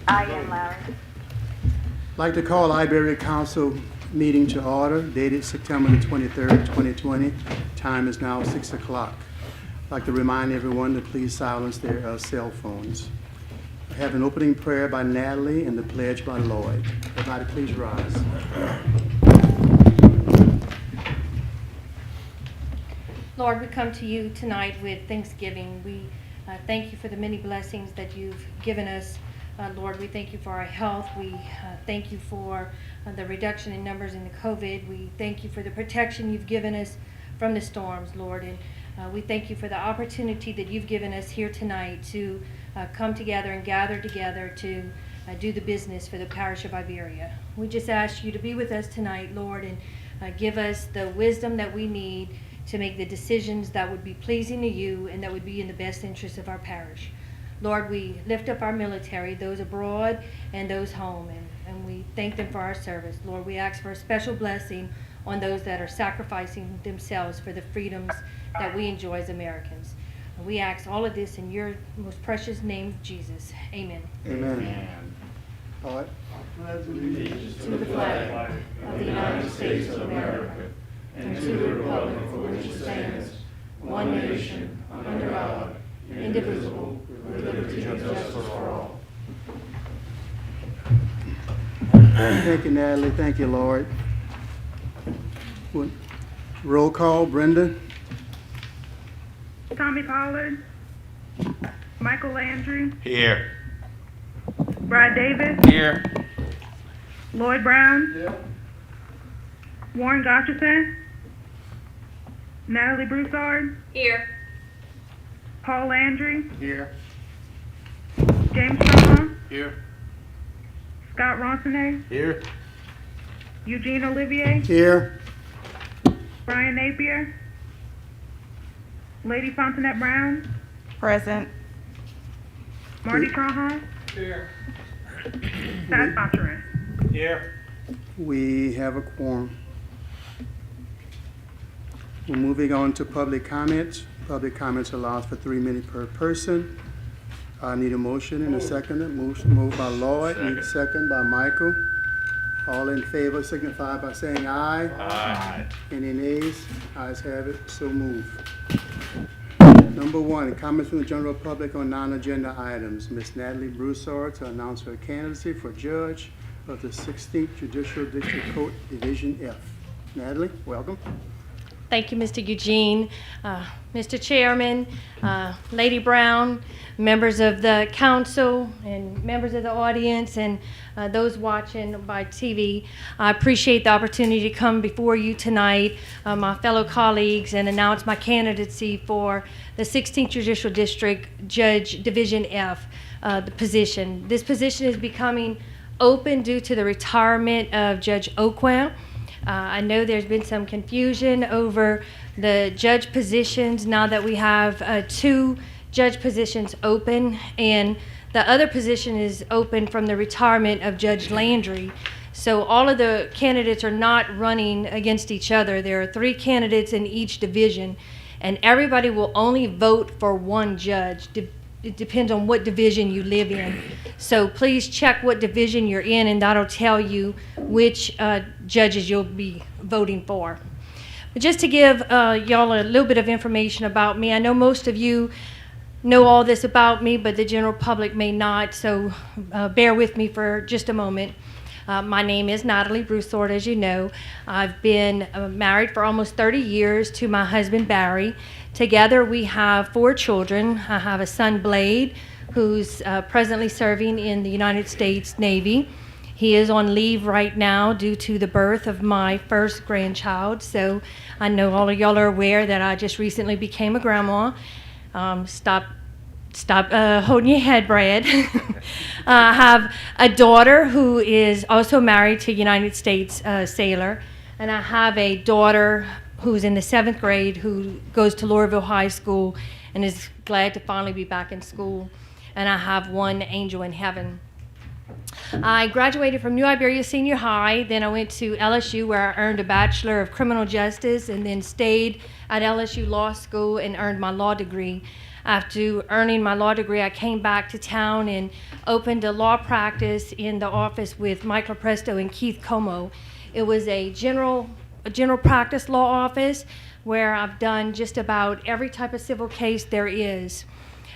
I am Larry. I'd like to call Iberia Council meeting to order, dated September the 23rd, 2020. Time is now 6 o'clock. I'd like to remind everyone to please silence their cell phones. I have an opening prayer by Natalie and the pledge by Lloyd. Everybody please rise. Lord, we come to you tonight with thanksgiving. We thank you for the many blessings that you've given us. Lord, we thank you for our health. We thank you for the reduction in numbers in the COVID. We thank you for the protection you've given us from the storms, Lord. And we thank you for the opportunity that you've given us here tonight to come together and gather together to do the business for the parish of Iberia. We just ask you to be with us tonight, Lord, and give us the wisdom that we need to make the decisions that would be pleasing to you and that would be in the best interest of our parish. Lord, we lift up our military, those abroad and those home, and we thank them for our service. Lord, we ask for a special blessing on those that are sacrificing themselves for the freedoms that we enjoy as Americans. And we ask all of this in your most precious name, Jesus. Amen. Amen. All right. To the flag of the United States of America and to the republic for which it stands, one nation, under God, indivisible, with liberty and justice for all. Thank you, Natalie. Thank you, Lloyd. Roll call, Brenda. Tommy Pollard. Michael Landry. Here. Brad Davis. Here. Lloyd Brown. Here. Warren Gotcherson. Natalie Brossard. Here. Paul Landry. Here. James Shaw. Here. Scott Ronsonet. Here. Eugene Olivier. Here. Brian Napier. Lady Fontanette Brown. Present. Marty Trahan. Here. Pat Botcherin. Here. We have a quorum. We're moving on to public comments. Public comments allows for 3 minutes per person. I need a motion and a second. Moved by Lloyd, need a second by Michael. All in favor signify by saying aye. Aye. Any nays? Ayes have it, so move. Number 1, comments from the general public on non-agenda items. Ms. Natalie Brossard to announce her candidacy for judge of the 16th Judicial District Court, Division F. Natalie, welcome. Thank you, Mr. Eugene, Mr. Chairman, Lady Brown, members of the council, and members of the audience, and those watching by TV. I appreciate the opportunity to come before you tonight, my fellow colleagues, and announce my candidacy for the 16th Judicial District Judge Division F, the position. This position is becoming open due to the retirement of Judge Oquin. I know there's been some confusion over the judge positions now that we have 2 judge positions open, and the other position is open from the retirement of Judge Landry. So all of the candidates are not running against each other. There are 3 candidates in each division, and everybody will only vote for one judge. It depends on what division you live in. So please check what division you're in, and that'll tell you which judges you'll be voting for. But just to give y'all a little bit of information about me, I know most of you know all this about me, but the general public may not, so bear with me for just a moment. My name is Natalie Brossard, as you know. I've been married for almost 30 years to my husband, Barry. Together we have 4 children. I have a son, Blade, who's presently serving in the United States Navy. He is on leave right now due to the birth of my first grandchild. So I know all of y'all are aware that I just recently became a grandma. Stop holding your head, Brad. I have a daughter who is also married to a United States sailor, and I have a daughter who's in the 7th grade who goes to Laurelville High School and is glad to finally be back in school. And I have one angel in heaven. I graduated from New Iberia Senior High, then I went to LSU where I earned a Bachelor of Criminal Justice, and then stayed at LSU Law School and earned my law degree. After earning my law degree, I came back to town and opened a law practice in the office with Michael Presto and Keith Como. It was a general practice law office where I've done just about every type of civil case there is.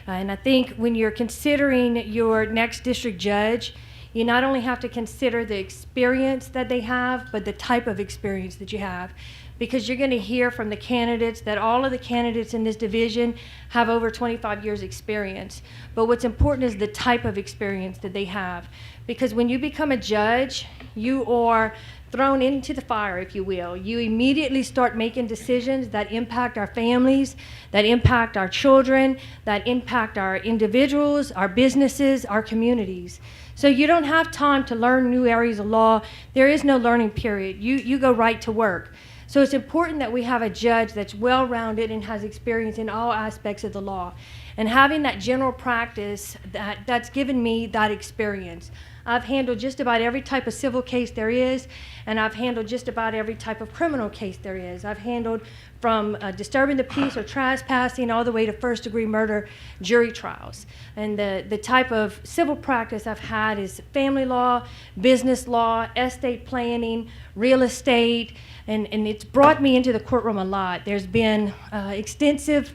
And I think when you're considering your next district judge, you not only have to consider the experience that they have, but the type of experience that you have. Because you're going to hear from the candidates that all of the candidates in this division have over 25 years experience. But what's important is the type of experience that they have. Because when you become a judge, you are thrown into the fire, if you will. You immediately start making decisions that impact our families, that impact our children, that impact our individuals, our businesses, our communities. So you don't have time to learn new areas of law. There is no learning period. You go right to work. So it's important that we have a judge that's well-rounded and has experience in all aspects of the law. And having that general practice, that's given me that experience. I've handled just about every type of civil case there is, and I've handled just about every type of criminal case there is. I've handled from disturbing the peace or trespassing all the way to first-degree murder jury trials. And the type of civil practice I've had is family law, business law, estate planning, real estate, and it's brought me into the courtroom a lot. There's been extensive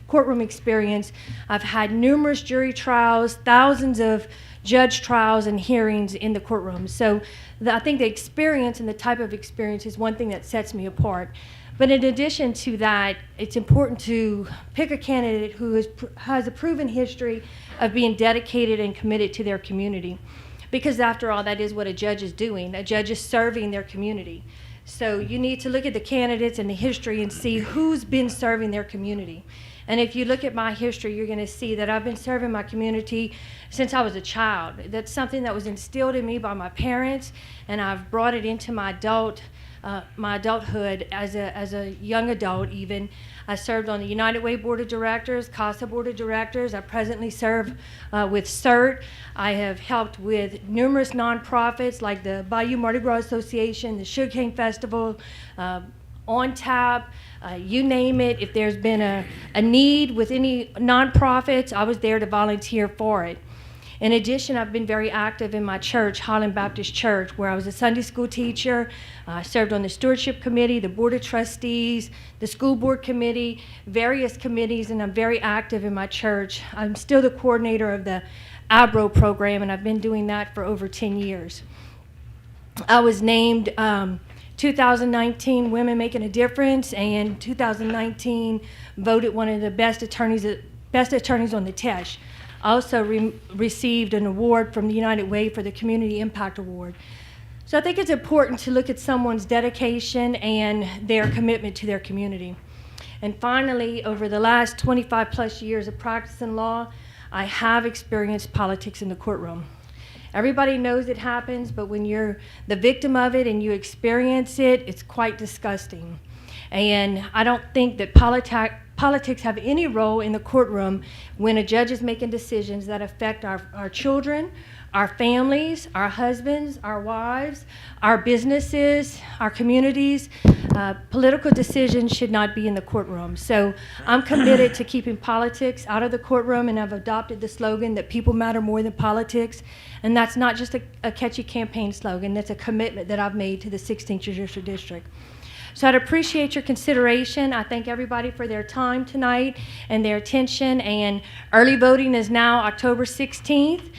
courtroom experience. I've had numerous jury trials, thousands of judge trials and hearings in the courtroom. So I think the experience and the type of experience is one thing that sets me apart. But in addition to that, it's important to pick a candidate who has a proven history of being dedicated and committed to their community. Because after all, that is what a judge is doing. A judge is serving their community. So you need to look at the candidates and the history and see who's been serving their community. And if you look at my history, you're going to see that I've been serving my community since I was a child. That's something that was instilled in me by my parents, and I've brought it into my adulthood as a young adult even. I served on the United Way Board of Directors, CASA Board of Directors. I presently serve with CERT. I have helped with numerous nonprofits like the Bayou Mardi Gras Association, the Sugarcane Festival, On Tap, you name it. If there's been a need with any nonprofits, I was there to volunteer for it. In addition, I've been very active in my church, Highland Baptist Church, where I was a Sunday school teacher. I served on the stewardship committee, the board of trustees, the school board committee, various committees, and I'm very active in my church. I'm still the coordinator of the ABRO program, and I've been doing that for over 10 years. I was named 2019 Women Making a Difference, and 2019 voted one of the best attorneys on the TESH. I also received an award from the United Way for the Community Impact Award. So I think it's important to look at someone's dedication and their commitment to their community. And finally, over the last 25 plus years of practicing law, I have experienced politics in the courtroom. Everybody knows it happens, but when you're the victim of it and you experience it, it's quite disgusting. And I don't think that politics have any role in the courtroom when a judge is making decisions that affect our children, our families, our husbands, our wives, our businesses, our communities. Political decisions should not be in the courtroom. So I'm committed to keeping politics out of the courtroom, and I've adopted the slogan that people matter more than politics. And that's not just a catchy campaign slogan, that's a commitment that I've made to the 16th Judicial District. So I'd appreciate your consideration. I thank everybody for their time tonight and their attention. And early voting is now October 16th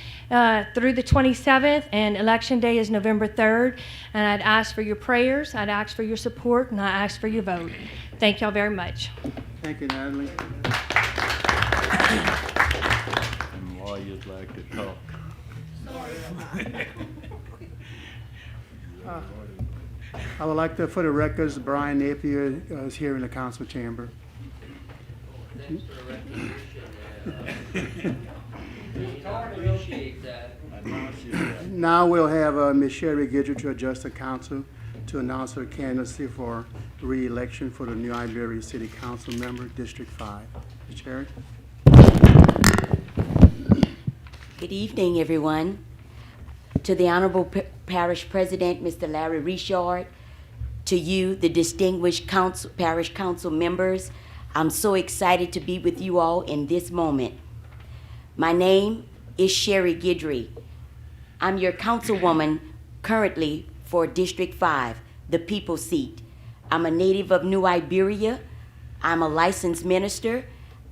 through the 27th, and Election Day is November 3rd. And I'd ask for your prayers, I'd ask for your support, and I ask for your vote. Thank y'all very much. Thank you, Natalie. And lawyers like to talk. I would like to, for the records, Brian Napier is here in the council chamber. Thanks for the recognition. We appreciate that. Now we'll have Ms. Sherry Guidry to address the council to announce her candidacy for re-election for the New Iberia City Council member, District 5. Ms. Sherry? Good evening, everyone. To the Honorable Parish President, Mr. Larry Richard, to you, the distinguished parish council members, I'm so excited to be with you all in this moment. My name is Sherry Guidry. I'm your councilwoman currently for District 5, the People seat. I'm a native of New Iberia. I'm a licensed minister.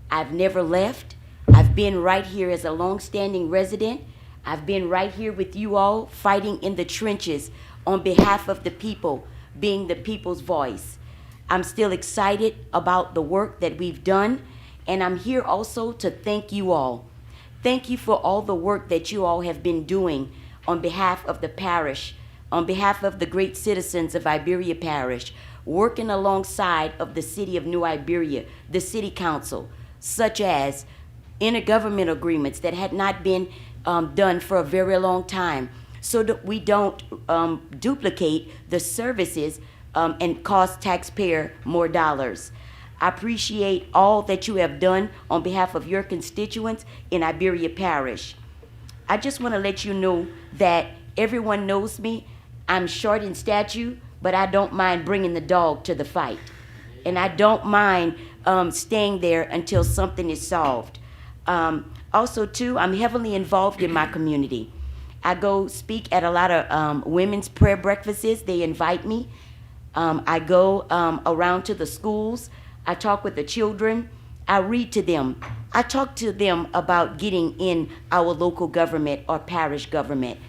I've never left. I've been right here as a long-standing resident. I've been right here with you all fighting in the trenches on behalf of the people, being the people's voice. I'm still excited about the work that we've done, and I'm here also to thank you all. Thank you for all the work that you all have been doing on behalf of the parish, on behalf of the great citizens of Iberia Parish, working alongside of the city of New Iberia, the city council, such as intergovernmental agreements that had not been done for a very long time, so that we don't duplicate the services and cost taxpayer more dollars. I appreciate all that you have done on behalf of your constituents in Iberia Parish. I just want to let you know that everyone knows me. I'm short in stature, but I don't mind bringing the dog to the fight. And I don't mind staying there until something is solved. Also, too, I'm heavily involved in my community. I go speak at a lot of women's prayer breakfasts. They invite me. I go around to the schools. I talk with the children. I read to them. I talk to them about getting in our local government or parish government.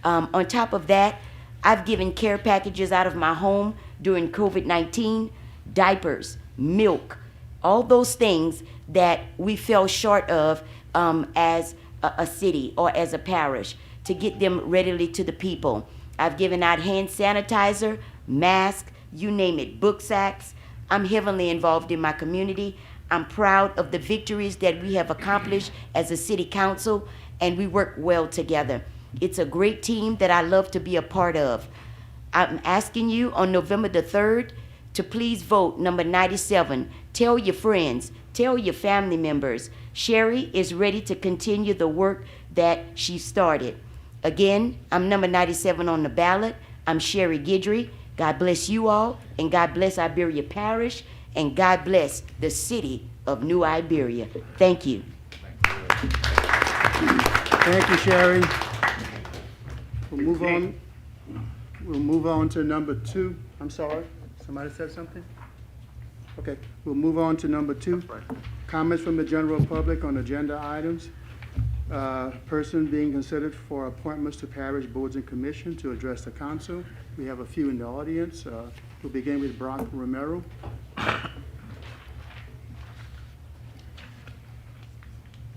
On top of that, I've given care packages out of my home during COVID-19, diapers, milk, all those things that we fell short of as a city or as a parish, to get them readily to the people. I've given out hand sanitizer, mask, you name it, book sacks. I'm heavily involved in my community. I'm proud of the victories that we have accomplished as a city council, and we work well together. It's a great team that I love to be a part of. I'm asking you on November the 3rd to please vote number 97. Tell your friends, tell your family members. Sherry is ready to continue the work that she started. Again, I'm number 97 on the ballot. I'm Sherry Guidry. God bless you all, and God bless Iberia Parish, and God bless the city of New Iberia. Thank you. Thank you, Sherry. We'll move on to number 2. I'm sorry, somebody said something? Okay, we'll move on to number 2. Comments from the general public on agenda items. Person being considered for appointments to parish boards and commission to address the council. We have a few in the audience. We'll begin with Romero.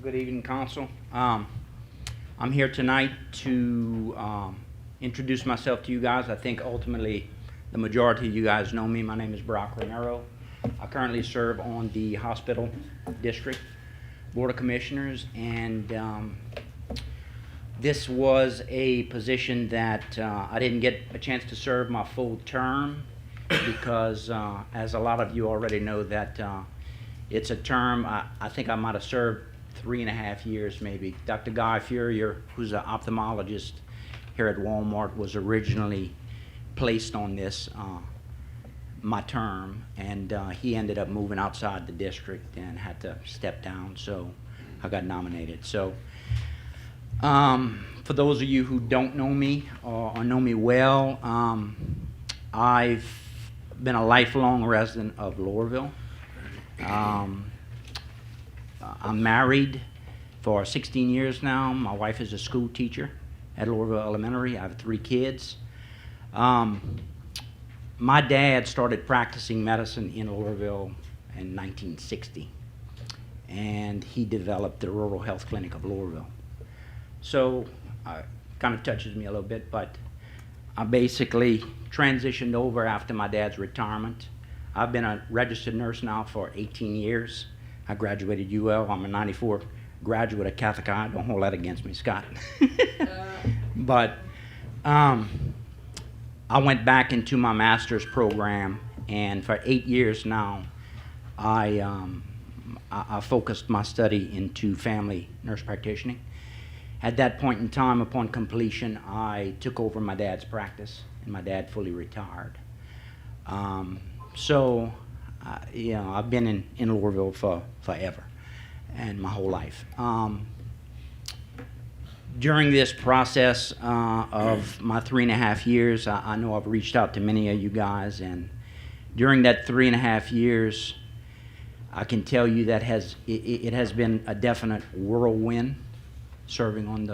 Good evening, council. I'm here tonight to introduce myself to you guys. I think ultimately the majority of you guys know me. My name is Romero. I currently serve on the hospital district board of commissioners, and this was a position that I didn't get a chance to serve my full term because, as a lot of you already know, that it's a term. I think I might have served 3.5 years, maybe. Dr. Guy Furrier, who's an ophthalmologist here at Walmart, was originally placed on this my term, and he ended up moving outside the district and had to step down, so I got nominated. So for those of you who don't know me or know me well, I've been a lifelong resident of Lowerville. I'm married for 16 years now. My wife is a school teacher at Lowerville Elementary. I have 3 kids. My dad started practicing medicine in Lowerville in 1960, and he developed the Rural Health Clinic of Lowerville. So kind of touches me a little bit, but I basically transitioned over after my dad's retirement. I've been a registered nurse now for 18 years. I graduated UL. I'm a 94 graduate of Catholic High. Don't hold that against me, Scott. But I went back into my master's program, and for 8 years now, I focused my study into family nurse practitioning. At that point in time, upon completion, I took over my dad's practice, and my dad fully retired. So you know, I've been in Louisville for forever and my whole life. During this process of my 3.5 years, I know I've reached out to many of you guys, and during that 3.5 years, I can tell you that it has been a definite whirlwind serving on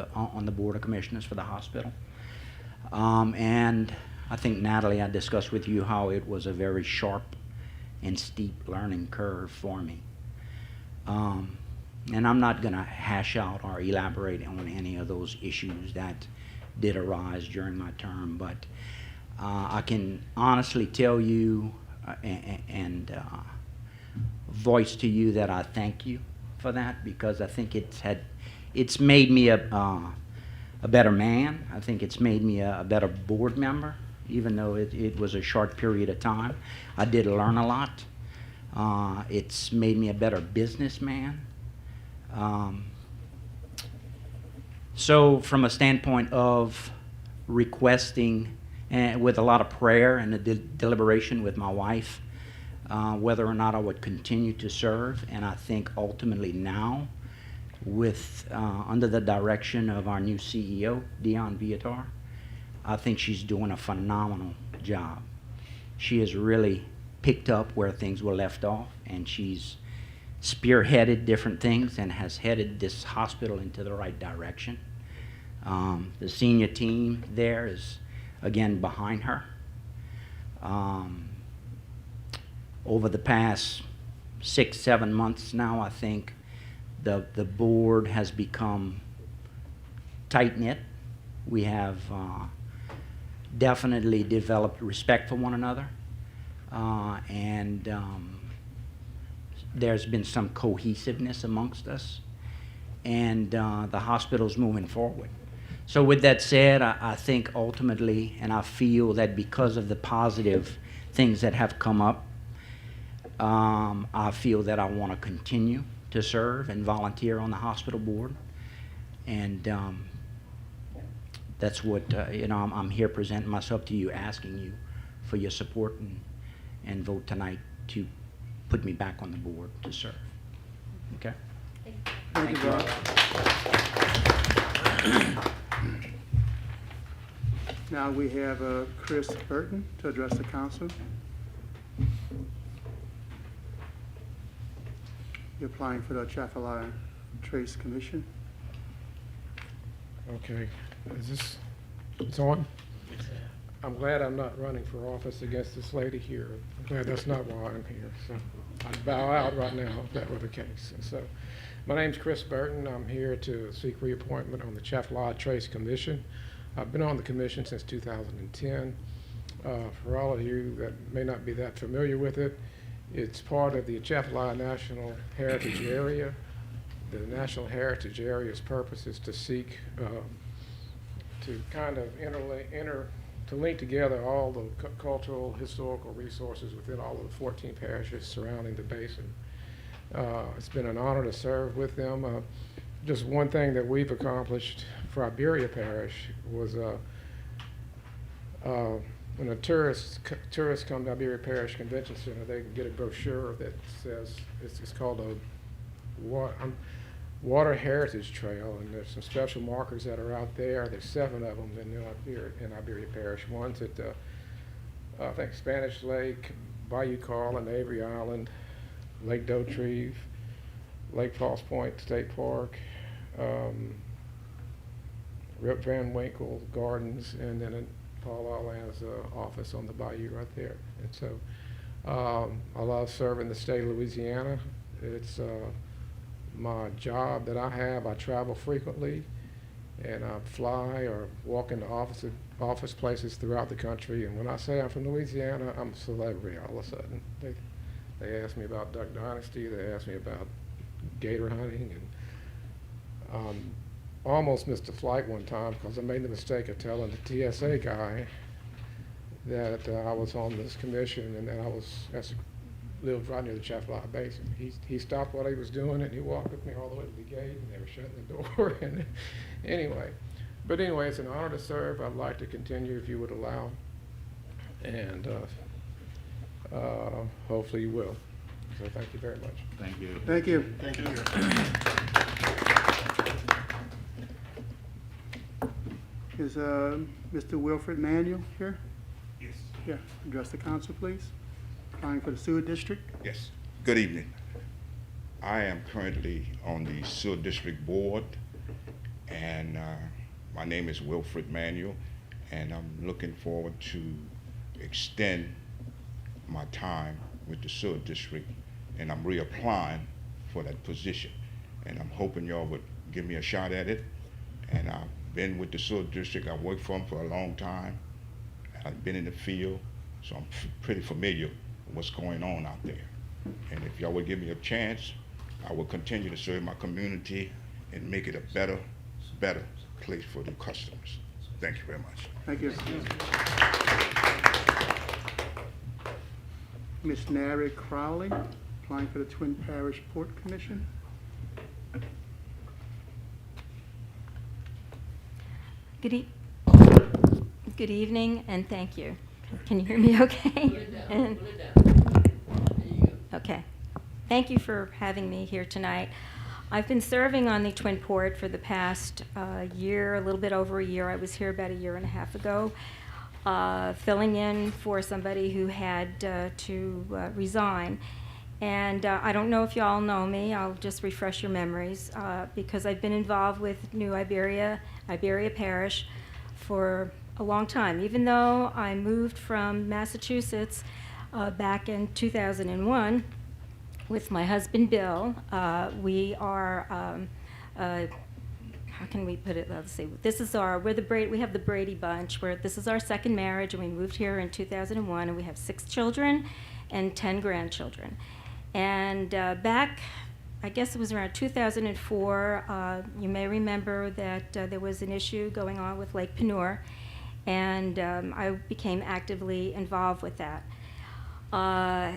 the Board of Commissioners for the hospital. And I think, Natalie, I discussed with you how it was a very sharp and steep learning curve for me. And I'm not going to hash out or elaborate on any of those issues that did arise during my term, but I can honestly tell you and voice to you that I thank you for that, because I think it's made me a better man. I think it's made me a better board member, even though it was a short period of time. I did learn a lot. It's made me a better businessman. So from a standpoint of requesting, with a lot of prayer and a deliberation with my wife, whether or not I would continue to serve, and I think ultimately now, with under the direction of our new CEO, Dion Viator, I think she's doing a phenomenal job. She has really picked up where things were left off, and she's spearheaded different things and has headed this hospital into the right direction. The senior team there is, again, behind her. Over the past 6-7 months now, I think the board has become tight-knit. We have definitely developed respect for one another, and there's been some cohesiveness amongst us, and the hospital's moving forward. So with that said, I think ultimately, and I feel that because of the positive things that have come up, I feel that I want to continue to serve and volunteer on the hospital board, and that's what, you know, I'm here presenting myself to you, asking you for your support and vote tonight to put me back on the board to serve. Okay? Thank you, Bob. Now we have Chris Burton to address the council. You're applying for the Atchafalaya Trace Commission. Okay, it's on? I'm glad I'm not running for office against this lady here. I'm glad that's not why I'm here. So I'd bow out right now if that were the case. And so my name's Chris Burton. I'm here to seek reappointment on the Atchafalaya Trace Commission. I've been on the commission since 2010. For all of you that may not be that familiar with it, it's part of the Atchafalaya National Heritage Area. The National Heritage Area's purpose is to seek to kind of to link together all the cultural, historical resources within all of the 14 parishes surrounding the basin. It's been an honor to serve with them. Just one thing that we've accomplished for Iberia Parish was when a tourists come to Iberia Parish Convention Center, they can get a brochure that says, it's called a Water Heritage Trail, and there's some special markers that are out there. There's 7 of them in Iberia Parish. One's at I think Spanish Lake, Bayou Carlin, Avery Island, Lake Dotrieve, Lake Falls Point State Park, Rip Van Winkle Gardens, and then in Paul Allen's office on the bayou right there. And so I love serving the state of Louisiana. It's my job that I have. I travel frequently, and I fly or walk into office places throughout the country. And when I say I'm from Louisiana, I'm a celebrity all of a sudden. They ask me about Duck Dynasty. They ask me about gator hunting, and almost missed a flight one time because I made the mistake of telling the TSA guy that I was on this commission and that I lived right near the Atchafalaya Basin. He stopped what he was doing and he walked with me all the way to the gate, and they were shutting the door. And anyway, it's an honor to serve. I'd like to continue if you would allow. And hopefully you will. So thank you very much. Thank you. Thank you. Thank you. Is Mr. Wilfordmanuel here? Yes. Yeah, address the council, please. Applying for the sewer district. Yes. Good evening. I am currently on the Sewer District Board, and my name is Wilfordmanuel, and I'm looking forward to extend my time with the Sewer District, and I'm reapplying for that position. And I'm hoping y'all would give me a shot at it. And I've been with the Sewer District. I've worked for them for a long time. I've been in the field, so I'm pretty familiar with what's going on out there. And if y'all would give me a chance, I will continue to serve my community and make it a better place for the customers. Thank you very much. Thank you. Ms. Natalie Crowley, applying for the Twin Parish Port Commission. Good evening, and thank you. Can you hear me okay? Put it down, And- put it down. There you go. Okay. Thank you for having me here tonight. I've been serving on the Twin Port for the past year, a little bit over a year. I was here about a year and a half ago, filling in for somebody who had to resign. And I don't know if you all know me. I'll just refresh your memories because I've been involved with New Iberia Parish for a long time. Even though I moved from Massachusetts back in 2001 with my husband Bill, we are how can we put it? Let's see. We have the Brady bunch. This is our second marriage, and we moved here in 2001, and we have 6 children and 10 grandchildren. And back, I guess it was around 2004, you may remember that there was an issue going on with Lake Penure, and I became actively involved with that.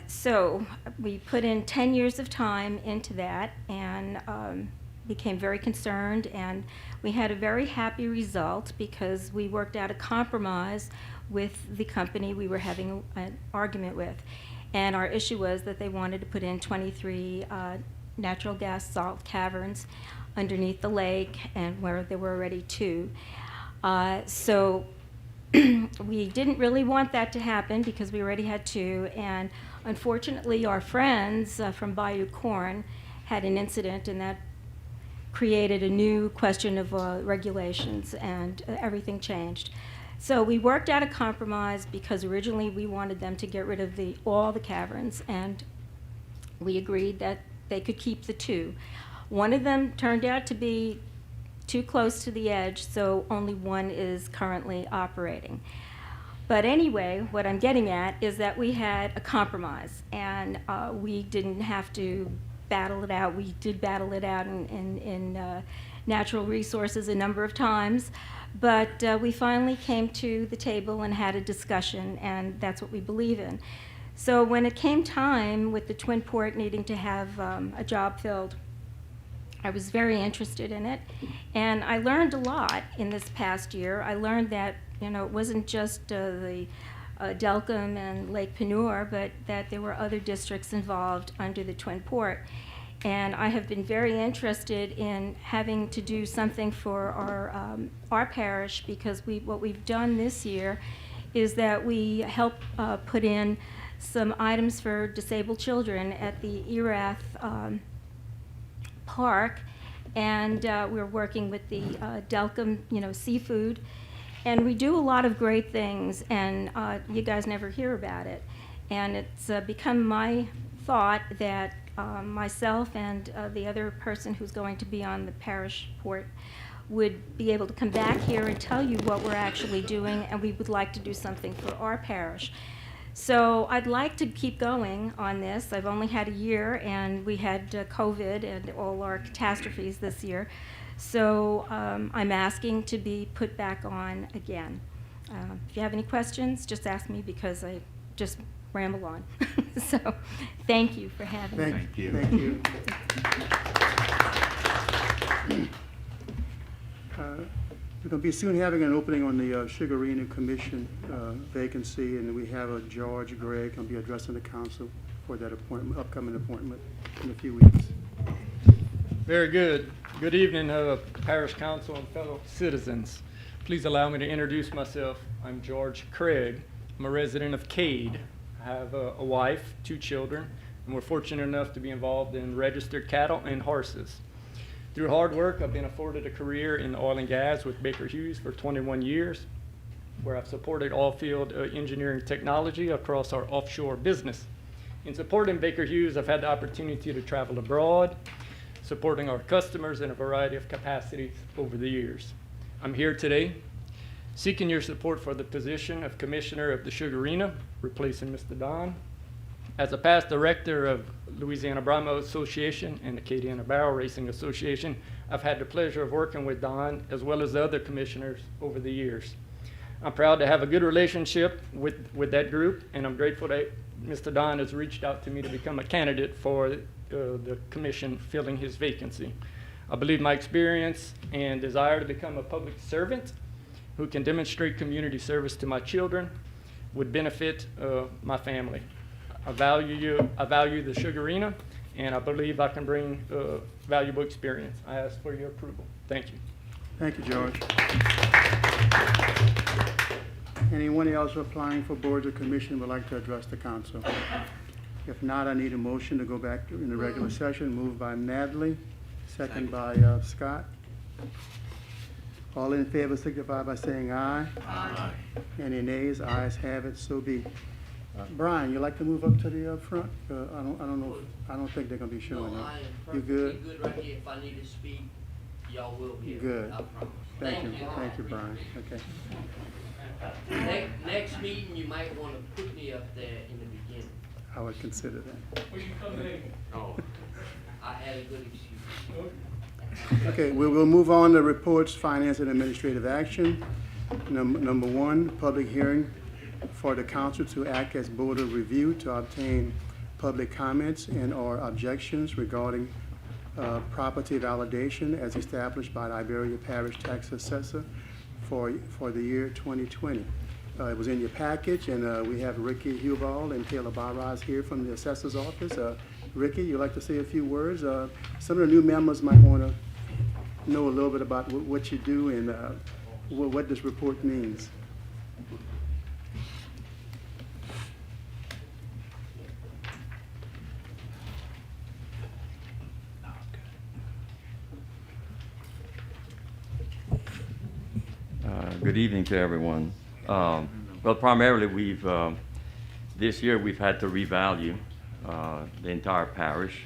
So we put in 10 years of time into that and became very concerned, and we had a very happy result because we worked out a compromise with the company we were having an argument with. And our issue was that they wanted to put in 23 natural gas salt caverns underneath the lake, and where there were already 2. So we didn't really want that to happen because we already had 2, and unfortunately our friends from Bayou Corn had an incident, and that created a new question of regulations, and everything changed. So we worked out a compromise because originally we wanted them to get rid of all the caverns, and we agreed that they could keep the 2. One of them turned out to be too close to the edge, so only one is currently operating. But anyway, what I'm getting at is that we had a compromise, and we didn't have to battle it out. We did battle it out in natural resources a number of times, but we finally came to the table and had a discussion, and that's what we believe in. So when it came time with the Twin Port needing to have a job filled, I was very interested in it, and I learned a lot in this past year. I learned that it wasn't just the Delcom and Lake Penure, but that there were other districts involved under the Twin Port. And I have been very interested in having to do something for our parish, because what we've done this year is that we help put in some items for disabled children at the Erath Park, and we're working with the Delcom, seafood, and we do a lot of great things, and you guys never hear about it. And it's become my thought that myself and the other person who's going to be on the parish port would be able to come back here and tell you what we're actually doing, and we would like to do something for our parish. So I'd like to keep going on this. I've only had a year, and we had COVID and all our catastrophes this year. So I'm asking to be put back on again. If you have any questions, just ask me, because I just ramble on. So thank you for having me. Thank you. Thank you. We're going to be soon having an opening on the Sugarina Commission vacancy, and we have a George Gregg going to be addressing the council for that appointment, upcoming appointment in a few weeks. Very good. Good evening, Parish Council and fellow citizens. Please allow me to introduce myself. I'm George Craig. I'm a resident of Cade. I have a wife, 2 children, and we're fortunate enough to be involved in registered cattle and horses. Through hard work, I've been afforded a career in oil and gas with Baker Hughes for 21 years, where I've supported all-field engineering technology across our offshore business. In supporting Baker Hughes, I've had the opportunity to travel abroad, supporting our customers in a variety of capacities over the years. I'm here today seeking your support for the position of Commissioner of the Sugarina, replacing Mr. Don. As a past director of Louisiana Brahma Association and Acadiana Barrel Racing Association, I've had the pleasure of working with Don as well as the other commissioners over the years. I'm proud to have a good relationship with that group, and I'm grateful that Mr. Don has reached out to me to become a candidate for the commission filling his vacancy. I believe my experience and desire to become a public servant who can demonstrate community service to my children would benefit my family. I value the Sugarina, and I believe I can bring valuable experience. I ask for your approval. Thank you. Thank you, George. Anyone else applying for boards or commission would like to address the council? If not, I need a motion to go back in the regular session. Moved by Natalie, second by Scott. All in favor signify by saying aye. Aye. Any nays? Ayes have it. So be. Brian, you like to move up to the front? I don't know. I don't think they're gonna be showing up. You good? Good right here. If I need to speak, y'all will be. Good. I promise. Thank you. Thank you, Brian. Okay. Next meeting, you might want to put me up there in the beginning. I would consider that. Oh. I had a good excuse. Okay, we will move on to reports, finance, and administrative action. Number 1, public hearing for the council to act as board of review to obtain public comments and/or objections regarding property validation as established by the Iberia Parish Tax Assessor for the year 2020. It was in your package, and we have Ricky Hubal and Taylor Barras here from the Assessor's Office. Ricky, you'd like to say a few words? Some of the new members might want to know a little bit about what you do and what this report means. Good evening to everyone. Well, primarily this year we've had to revalue the entire parish.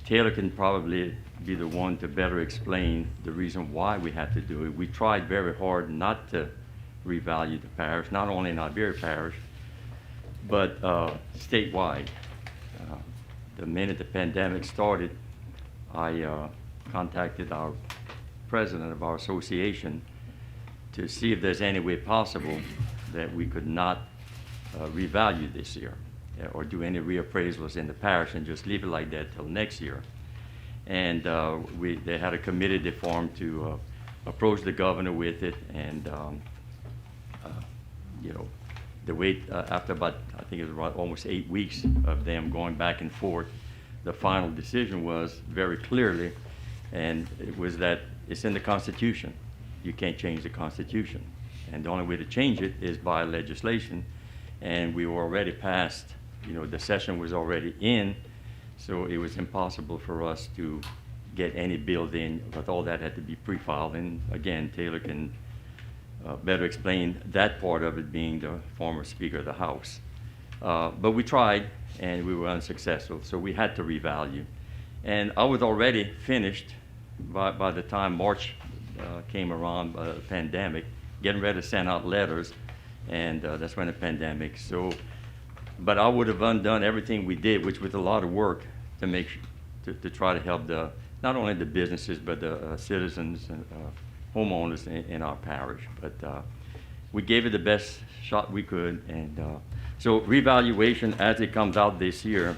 Taylor can probably be the one to better explain the reason why we had to do it. We tried very hard not to revalue the parish, not only in Iberia Parish, but statewide. The minute the pandemic started, I contacted our president of our association to see if there's any way possible that we could not revalue this year or do any reappraisals in the parish and just leave it like that till next year. And they had a committee they formed to approach the governor with it, and the wait after about, I think it was almost 8 weeks of them going back and forth, the final decision was very clearly, and it was that it's in the Constitution. You can't change the Constitution. And the only way to change it is by legislation. And we were already past, the session was already in, so it was impossible for us to get any bill in, but all that had to be pre-filed. And again, Taylor can better explain that part of it, being the former Speaker of the House. But we tried, and we were unsuccessful, so we had to revalue. And I was already finished by the time March came around, the pandemic, getting ready to send out letters, and that's when the pandemic. So, but I would have undone everything we did, which was a lot of work to try to help not only the businesses but the citizens and homeowners in our parish. But we gave it the best shot we could, and so revaluation as it comes out this year.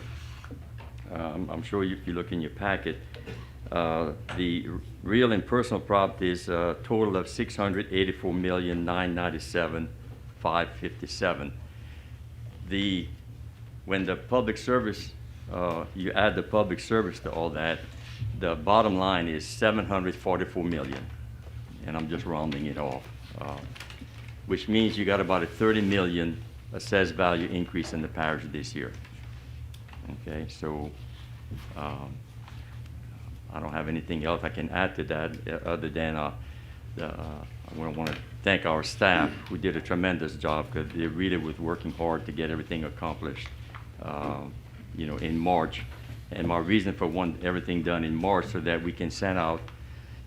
I'm sure if you look in your packet, The real and personal property is a total of $684,997,557. When the public service, you add the public service to all that, the bottom line is $744 million, and I'm just rounding it off, which means you got about a $30 million assessed value increase in the parish this year. Okay, so I don't have anything else I can add to that other than I want to thank our staff who did a tremendous job, because they really was working hard to get everything accomplished, in March. And my reason for wanting everything done in March so that we can send out,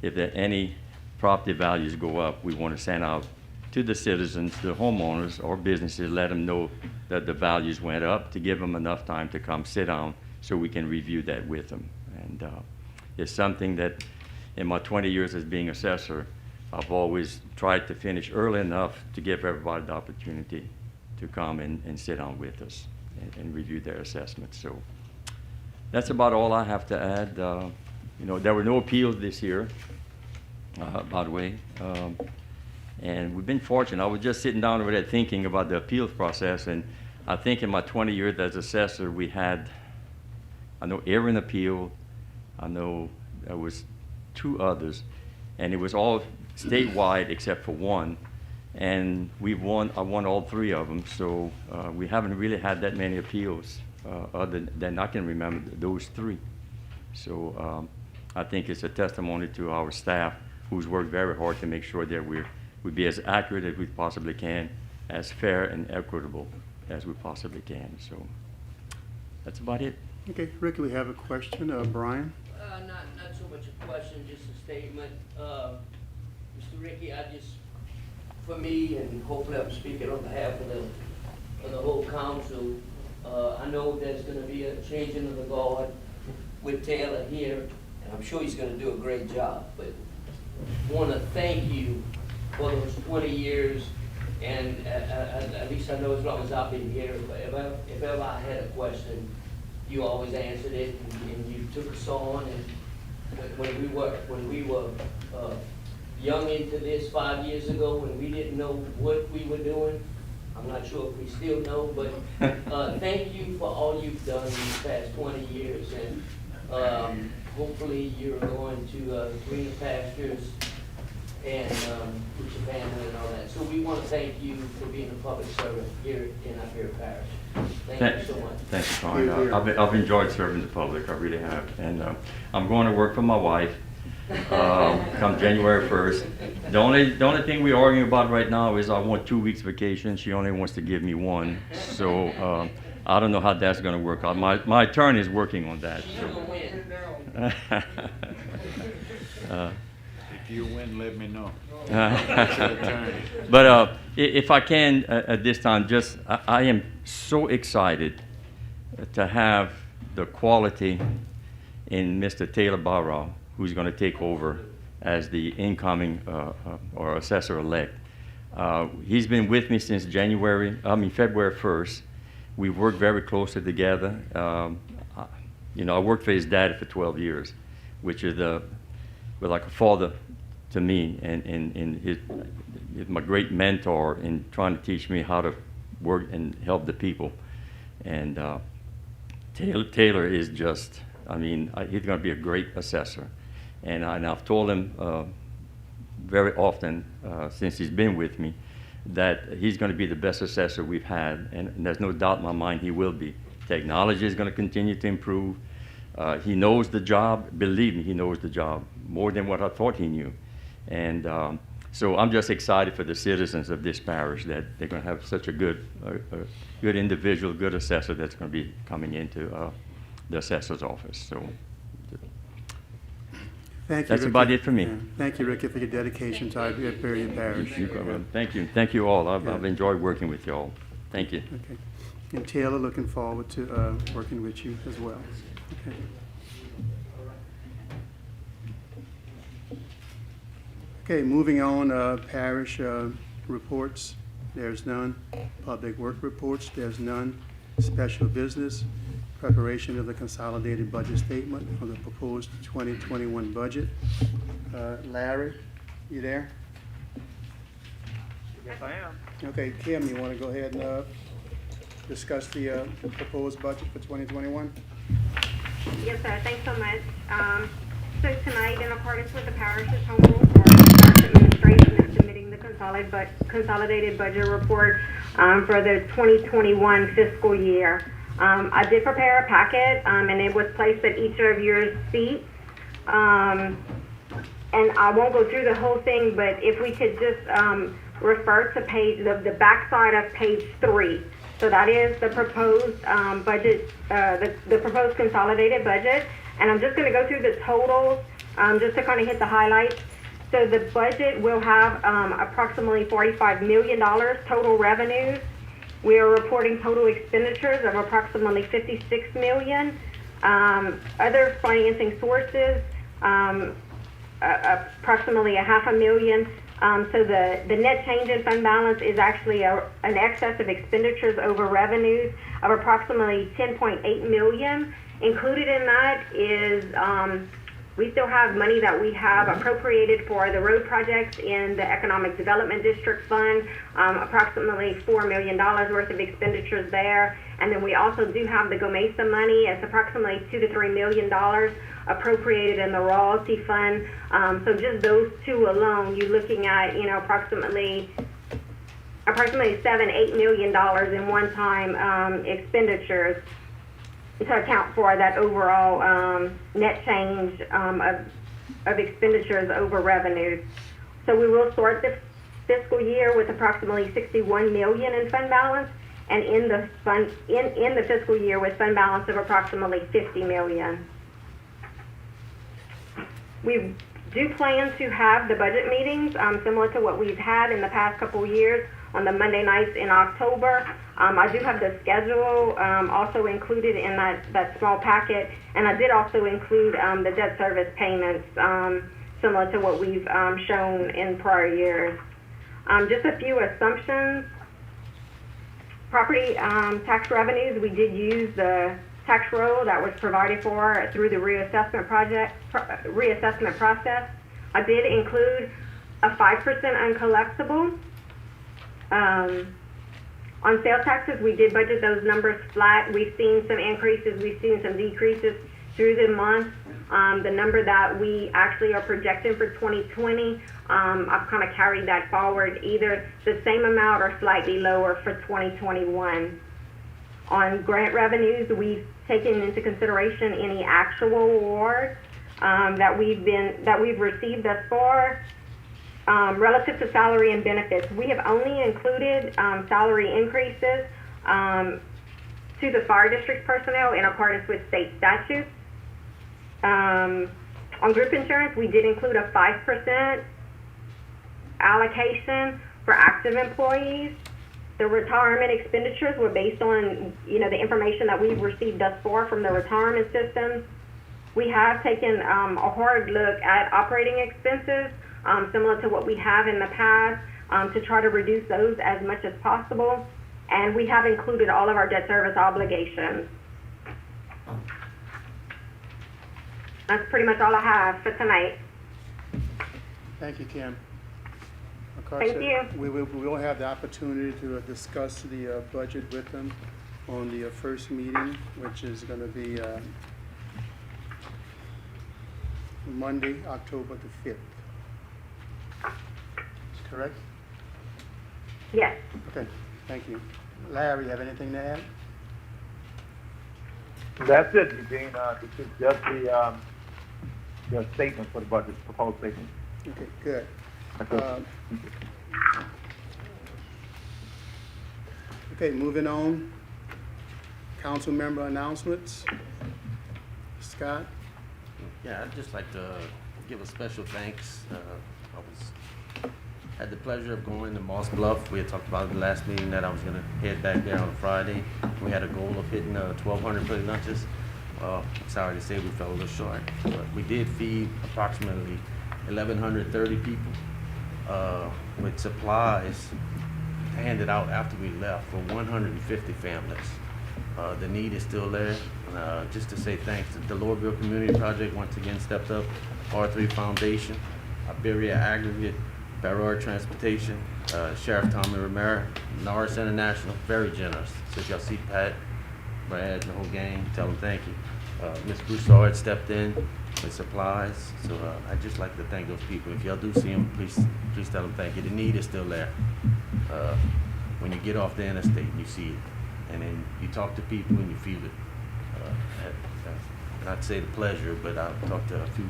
if there any property values go up, we want to send out to the citizens, the homeowners or businesses, let them know that the values went up, to give them enough time to come sit down so we can review that with them. And it's something that in my 20 years as being assessor, I've always tried to finish early enough to give everybody the opportunity to come and sit down with us and review their assessments. So that's about all I have to add. There were no appeals this year, by the way. And we've been fortunate. I was just sitting down over there thinking about the appeals process, and I think in my 20 years as assessor, we had, I know Aaron appeal, I know there was 2 others, and it was all statewide except for one, and I won all 3 of them, so we haven't really had that many appeals other than I can remember those 3. So I think it's a testimony to our staff, who's worked very hard to make sure that we be as accurate as we possibly can, as fair and equitable as we possibly can. So that's about it. Okay, Ricky, we have a question. Brian? Not so much a question, just a statement. Mr. Ricky, for me, and hopefully I'm speaking on behalf of the whole council, I know there's gonna be a changing of the guard with Taylor here, and I'm sure he's gonna do a great job, but wanna thank you for those 20 years, and at least I know as long as I've been here, if ever I had a question, you always answered it, and you took us on. And when we were young into this 5 years ago, when we didn't know what we were doing, I'm not sure if we still know, but thank you for all you've done these past 20 years, and hopefully you're going to greener pastures and with your family and all that. So we want to thank you for being a public servant here in our Fair Parish. Thank you so much. Thank you, Tony. I've enjoyed serving the public, I really have. And I'm going to work for my wife come January 1st. The only thing we're arguing about right now is I want 2 weeks vacation. She only wants to give me 1. So I don't know how that's going to work out. My attorney is working on that. So. If you win, let me know. But if I can at this time, I am so excited to have the quality in Mr. Taylor Barrow, who's going to take over as the incoming or assessor-elect. He's been with me since February 1st. We've worked very closely together. I worked for his dad for 12 years, which is like a father to me, and he's my great mentor in trying to teach me how to work and help the people. And Taylor is just, he's going to be a great assessor. And I've told him very often since he's been with me that he's going to be the best assessor we've had, and there's no doubt in my mind he will be. Technology is going to continue to improve. He knows the job. Believe me, he knows the job more than what I thought he knew. And so I'm just excited for the citizens of this parish that they're going to have such a good individual, good assessor that's going to be coming into the assessor's office. So Thank you, that's Ricky. about it for me. Yeah. Thank you, Ricky, for your dedication to our Berrien Parish. Thank you. Thank you all. I've enjoyed working with you all. Thank you. Okay. And Taylor, looking forward to working with you as well. Okay. Okay, moving on, parish reports, there's none. Public work reports, there's none. Special business, preparation of the consolidated budget statement for the proposed 2021 budget. Larry, you there? Yes, I am. Okay, Kim, you want to go ahead and discuss the proposed budget for 2021? Yes, sir. Thanks so much. So tonight, in accordance with the parish's home rule, the parish administration is submitting the consolidated budget report for the 2021 fiscal year. I did prepare a packet, and it was placed at each of your seats. And I won't go through the whole thing, but if we could just refer to the backside of page 3. So that is the proposed budget, the proposed consolidated budget. And I'm just going to go through the totals just to kind of hit the highlights. So the budget will have approximately $45 million total revenues. We are reporting total expenditures of approximately $56 million. Other financing sources, approximately $500,000. So the net change in fund balance is actually an excess of expenditures over revenues of approximately $10.8 million. Included in that is we still have money that we have appropriated for the road projects in the Economic Development District Fund, approximately $4 million worth of expenditures there. And then we also do have the Gomesa money. It's approximately $2 to $3 million appropriated in the royalty fund. So just those two alone, you're looking at, approximately $7-8 million in one-time expenditures to account for that overall net change of expenditures over revenues. So we will start the fiscal year with approximately $61 million in fund balance, and in the fiscal year with fund balance of approximately $50 million. We do plan to have the budget meetings similar to what we've had in the past couple years on the Monday nights in October. I do have the schedule also included in that small packet, and I did also include the debt service payments similar to what we've shown in prior years. Just a few assumptions. Property tax revenues, we did use the tax roll that was provided for through the reassessment process. I did include a 5% uncollectible. On sales taxes, we did budget those numbers flat. We've seen some increases, we've seen some decreases through the month. The number that we actually are projecting for 2020, I've kind of carried that forward, either the same amount or slightly lower for 2021. On grant revenues, we've taken into consideration any actual awards that we've received thus far. Relative to salary and benefits, we have only included salary increases to the fire district personnel in accordance with state statutes. On group insurance, we did include a 5% allocation for active employees. The retirement expenditures were based on, the information that we've received thus far from the retirement systems. We have taken a hard look at operating expenses, similar to what we have in the past, to try to reduce those as much as possible. And we have included all of our debt service obligations. That's pretty much all I have for tonight. Thank you, Kim. Of course, Thank you. We will have the opportunity to discuss the budget with them on the first meeting, which is going to be Monday, October the 5th. Correct? Yes. Okay, thank you. Larry, you have anything to add? That's it, Eugene. This is just the statement for the budget, proposed statement. Okay, good. That's it. Okay, moving on. Council member announcements. Scott? Yeah, I'd just like to give a special thanks. Had the pleasure of going to Moss Bluff. We had talked about in the last meeting that I was going to head back there on Friday. We had a goal of hitting 1,200 plate lunches. I'm sorry to say we fell a little short, but we did feed approximately 1,130 people with supplies handed out after we left for 150 families. The need is still there. Just to say thanks to the Lordville Community Project, once again stepped up, R3 Foundation, Iberia Aggregate, Barrow Transportation, Sheriff Tommy Romero, Norris International, very generous. So if y'all see Pat, Brad, and the whole gang, tell them thank you. Ms. Brossard stepped in with supplies, so I'd just like to thank those people. If y'all do see them, please tell them thank you. The need is still there. When you get off the interstate and you see it, and then you talk to people and you feel it. Not say the pleasure, but I talked to a few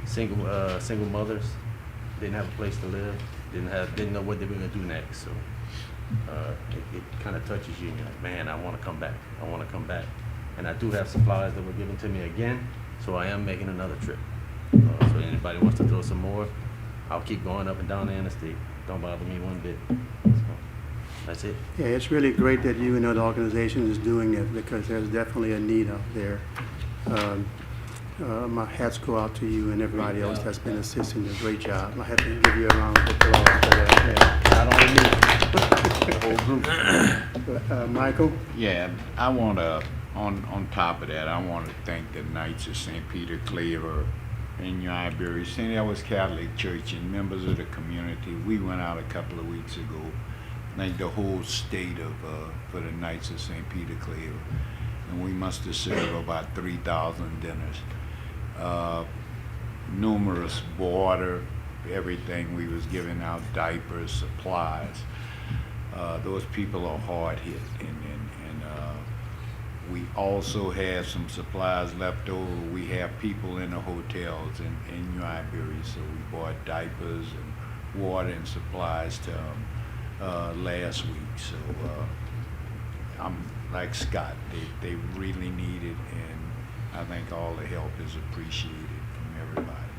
single mothers. Didn't have a place to live. Didn't know what they were gonna do next. So it kind of touches you, and you're like, man, I want to come back. I want to come back. And I do have supplies that were given to me again, so I am making another trip. So anybody wants to throw some more, I'll keep going up and down the interstate. Don't bother me one bit. So that's it. Yeah, it's really great that you and other organizations is doing it, because there's definitely a need out there. My hats go out to you and everybody else that's been assisting. A great job. I have to give you a round of applause for that. Not only me, the whole group. Yeah. Michael? Yeah, I want to, on top of that, I want to thank the Knights of St. Peter Claver in New Iberia, St. Elwes Catholic Church, and members of the community. We went out a couple of weeks ago, like the whole state of, for the Knights of St. Peter Claver. And we must have served about 3,000 dinners. Numerous water, everything. We was giving out diapers, supplies. Those people are hard hit, and we also have some supplies left over. We have people in the hotels in New Iberia, so we bought diapers and water and supplies to them last week. So I'm like Scott, they really need it, and I think all the help is appreciated from everybody.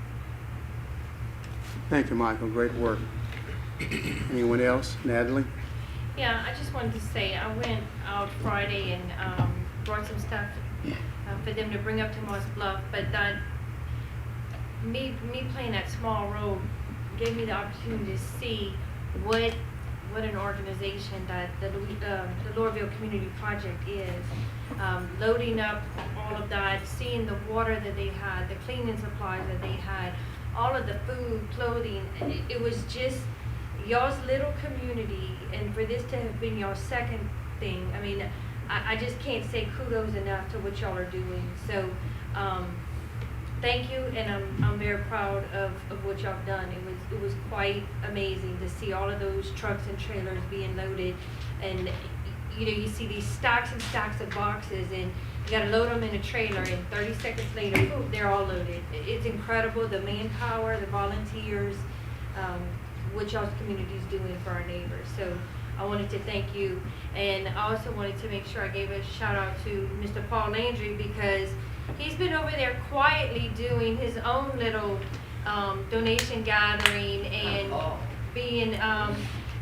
Thank you, Michael. Great work. Anyone else? Natalie? Yeah, I just wanted to say, I went out Friday and brought some stuff for them to bring up to Moss Bluff, but that me playing that small role gave me the opportunity to see what an organization that the Lordville Community Project is. Loading up all of that, seeing the water that they had, the cleaning supplies that they had, all of the food, clothing. It was just y'all's little community, and for this to have been your second thing, I mean, I just can't say kudos enough to what y'all are doing. So thank you, and I'm very proud of what y'all have done. It was quite amazing to see all of those trucks and trailers being loaded, and you know, you see these stacks and stacks of boxes, and you got to load them in a trailer, and 30 seconds later, boom, they're all loaded. It's incredible, the manpower, the volunteers, what y'all's community is doing for our neighbors. So I wanted to thank you, and I also wanted to make sure I gave a shout out to Mr. Paul Landry, because he's been over there quietly doing his own little donation gathering and being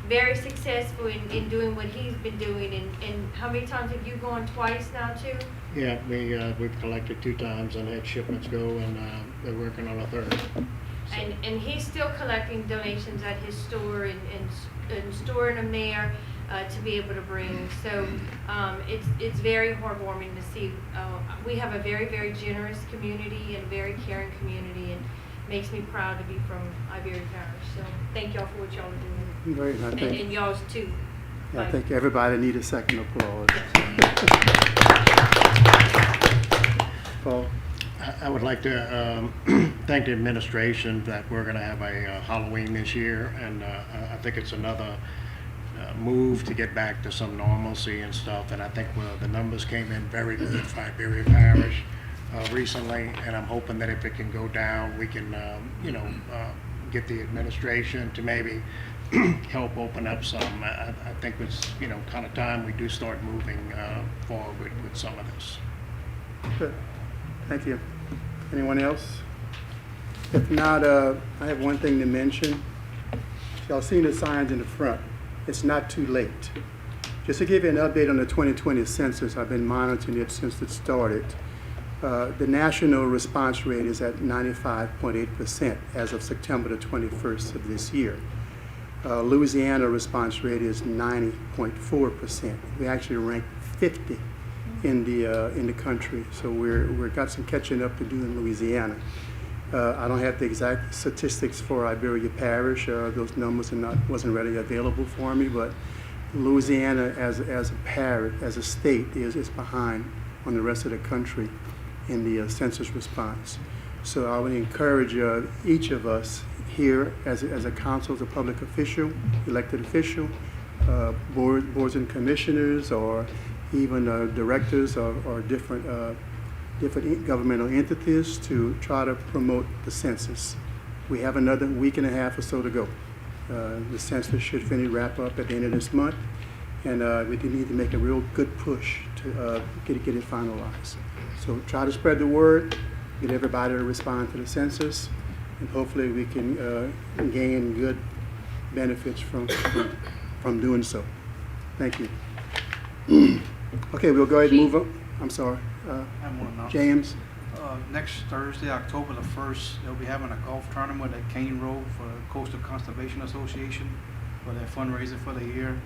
very successful in doing what he's been doing. And how many times have you gone? Twice now too? Yeah, we've collected 2 times and had shipments go, and they're working on a 3rd. So. And he's still collecting donations at his store and storing them there to be able to bring. So it's very heartwarming to see. We have a very, very generous community and a very caring community, and makes me proud to be from Iberia Parish. So thank y'all for what y'all are doing. Great. And y'all's too. I think everybody needs a second applause. Paul? I would like to thank the administration that we're going to have a Halloween this year, and I think it's another move to get back to some normalcy and stuff, and I think the numbers came in very good for Iberia Parish recently, and I'm hoping that if it can go down, we can get the administration to maybe help open up some. I think it's kind of time we do start moving forward with some of this. Good. Thank you. Anyone else? If not, I have one thing to mention. Y'all seen the signs in the front. It's not too late. Just to give you an update on the 2020 census, I've been monitoring it since it started. The national response rate is at 95.8% as of September the 21st of this year. Louisiana response rate is 90.4%. We actually ranked 50 in the country. So we've got some catching up to do in Louisiana. I don't have the exact statistics for Iberia Parish. Those numbers wasn't readily available for me, but Louisiana as a parish, as a state, is behind on the rest of the country in the census response. So I would encourage each of us here as a council, as a public official, elected official, boards and commissioners, or even directors or different governmental entities, to try to promote the census. We have another week and a half or so to go. The census should finish wrap up at the end of this month, and we do need to make a real good push to get it finalized. So try to spread the word, get everybody to respond to the census, and hopefully we can gain good benefits from doing so. Thank you. Okay, we'll go ahead and move on. I'm sorry. James? Next Thursday, October the 1st, they'll be having a golf tournament at Cane Road for the Coastal Conservation Association for their fundraiser for the year.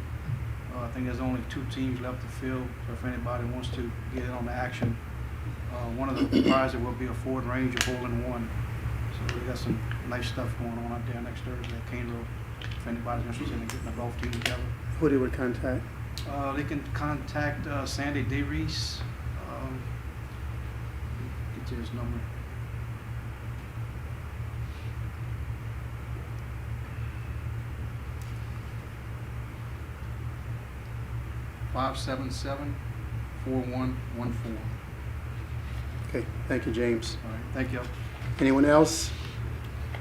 I think there's only 2 teams left to fill, so if anybody wants to get in on the action, one of the prizes will be a Ford Ranger hole-in-one. So we got some nice stuff going on out there next Thursday at Cane Road. If anybody's interested in getting a golf team together, Who they would contact? they can contact Sandy DeReese. Get you his number. (577-4114). Okay, thank you, James. All right, thank you. Anyone else?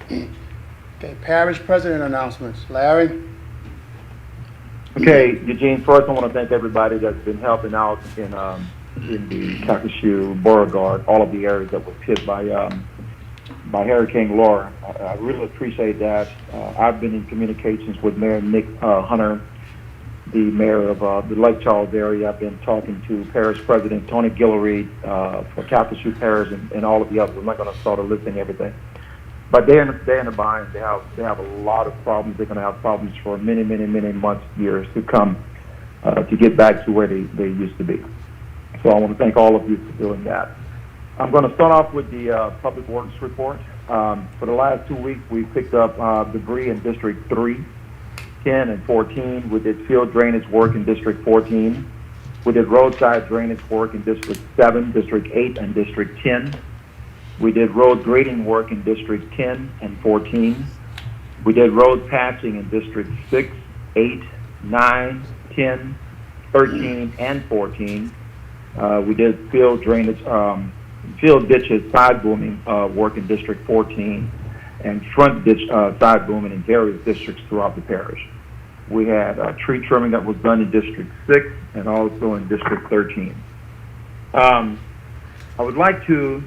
Okay, parish president announcements. Larry? Okay, Eugene, first I want to thank everybody that's been helping out in the Calcasieu, Beauregard, all of the areas that were hit by Hurricane Laura. I really appreciate that. I've been in communications with Mayor Nick Hunter, the mayor of the Lake Charles area. I've been talking to Parish President Tony Guillory for Calcasieu Parish and all of the others. I'm not going to start listing everything. But they're in a bind. They have a lot of problems. They're going to have problems for many months, years to come to get back to where they used to be. So I want to thank all of you for doing that. I'm going to start off with the Public Works report. For the last 2 weeks, we picked up debris in District 3, 10, and 14. We did field drainage work in District 14. We did roadside drainage work in District 7, District 8, and District 10. We did road grading work in District 10 and 14. We did road patching in District 6, 8, 9, 10, 13, and 14. We did field drainage, field ditches, side booming work in District 14, and front ditch side booming in various districts throughout the parish. We had tree trimming that was done in District 6 and also in District 13. I would like to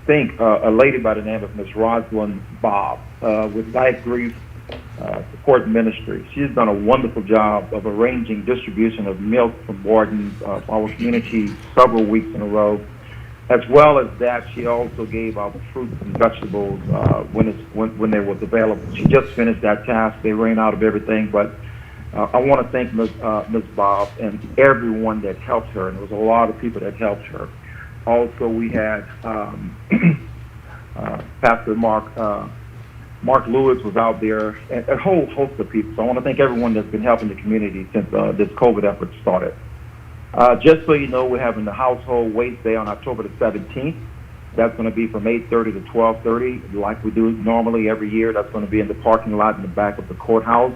thank a lady by the name of Ms. Rosalind Bob with Life Grief Support Ministry. She's done a wonderful job of arranging distribution of milk from wardens of our community several weeks in a row. As well as that, she also gave out fruits and vegetables when they was available. She just finished that task. They ran out of everything, but I want to thank Ms. Bob and everyone that helped her, and there was a lot of people that helped her. Also, we had Pastor Mark Lewis was out there, and a whole host of people. So I want to thank everyone that's been helping the community since this COVID effort started. Just so you know, we're having the Household Waste Day on October the 17th. That's going to be from 8:30 to 12:30, like we do normally every year. That's going to be in the parking lot in the back of the courthouse.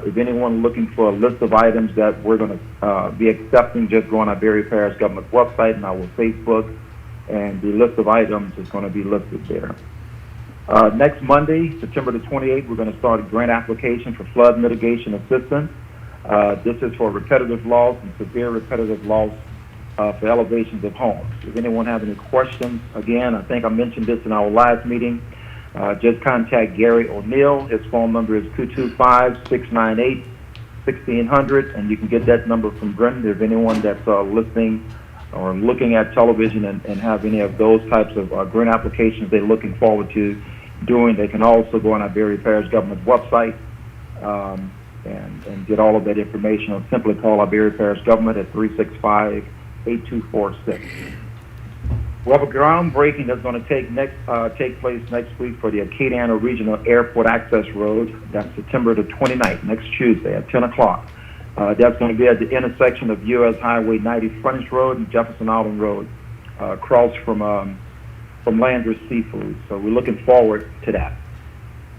If anyone looking for a list of items that we're going to be accepting, just go on our Berry Parish Government website and our Facebook, and the list of items is going to be listed there. Next Monday, September the 28th, we're going to start a grant application for flood mitigation assistance. This is for repetitive loss and severe repetitive loss for elevations of homes. If anyone have any questions, again, I think I mentioned this in our last meeting. Just contact Gary O'Neill. His phone number is 225-698-1600, and you can get that number from Brendan. If anyone that's listening or looking at television and have any of those types of grant applications they're looking forward to doing, they can also go on our Berry Parish Government website and get all of that information, or simply call our Berry Parish Government at 8246. We have a groundbreaking that's going to take place next week for the Acadiana Regional Airport Access Road. That's September the 29th, next Tuesday at 10 o'clock. That's going to be at the intersection of U.S. Highway 90 Frontage Road and Jefferson Island Road, across from Landry's Seafood. So we're looking forward to that.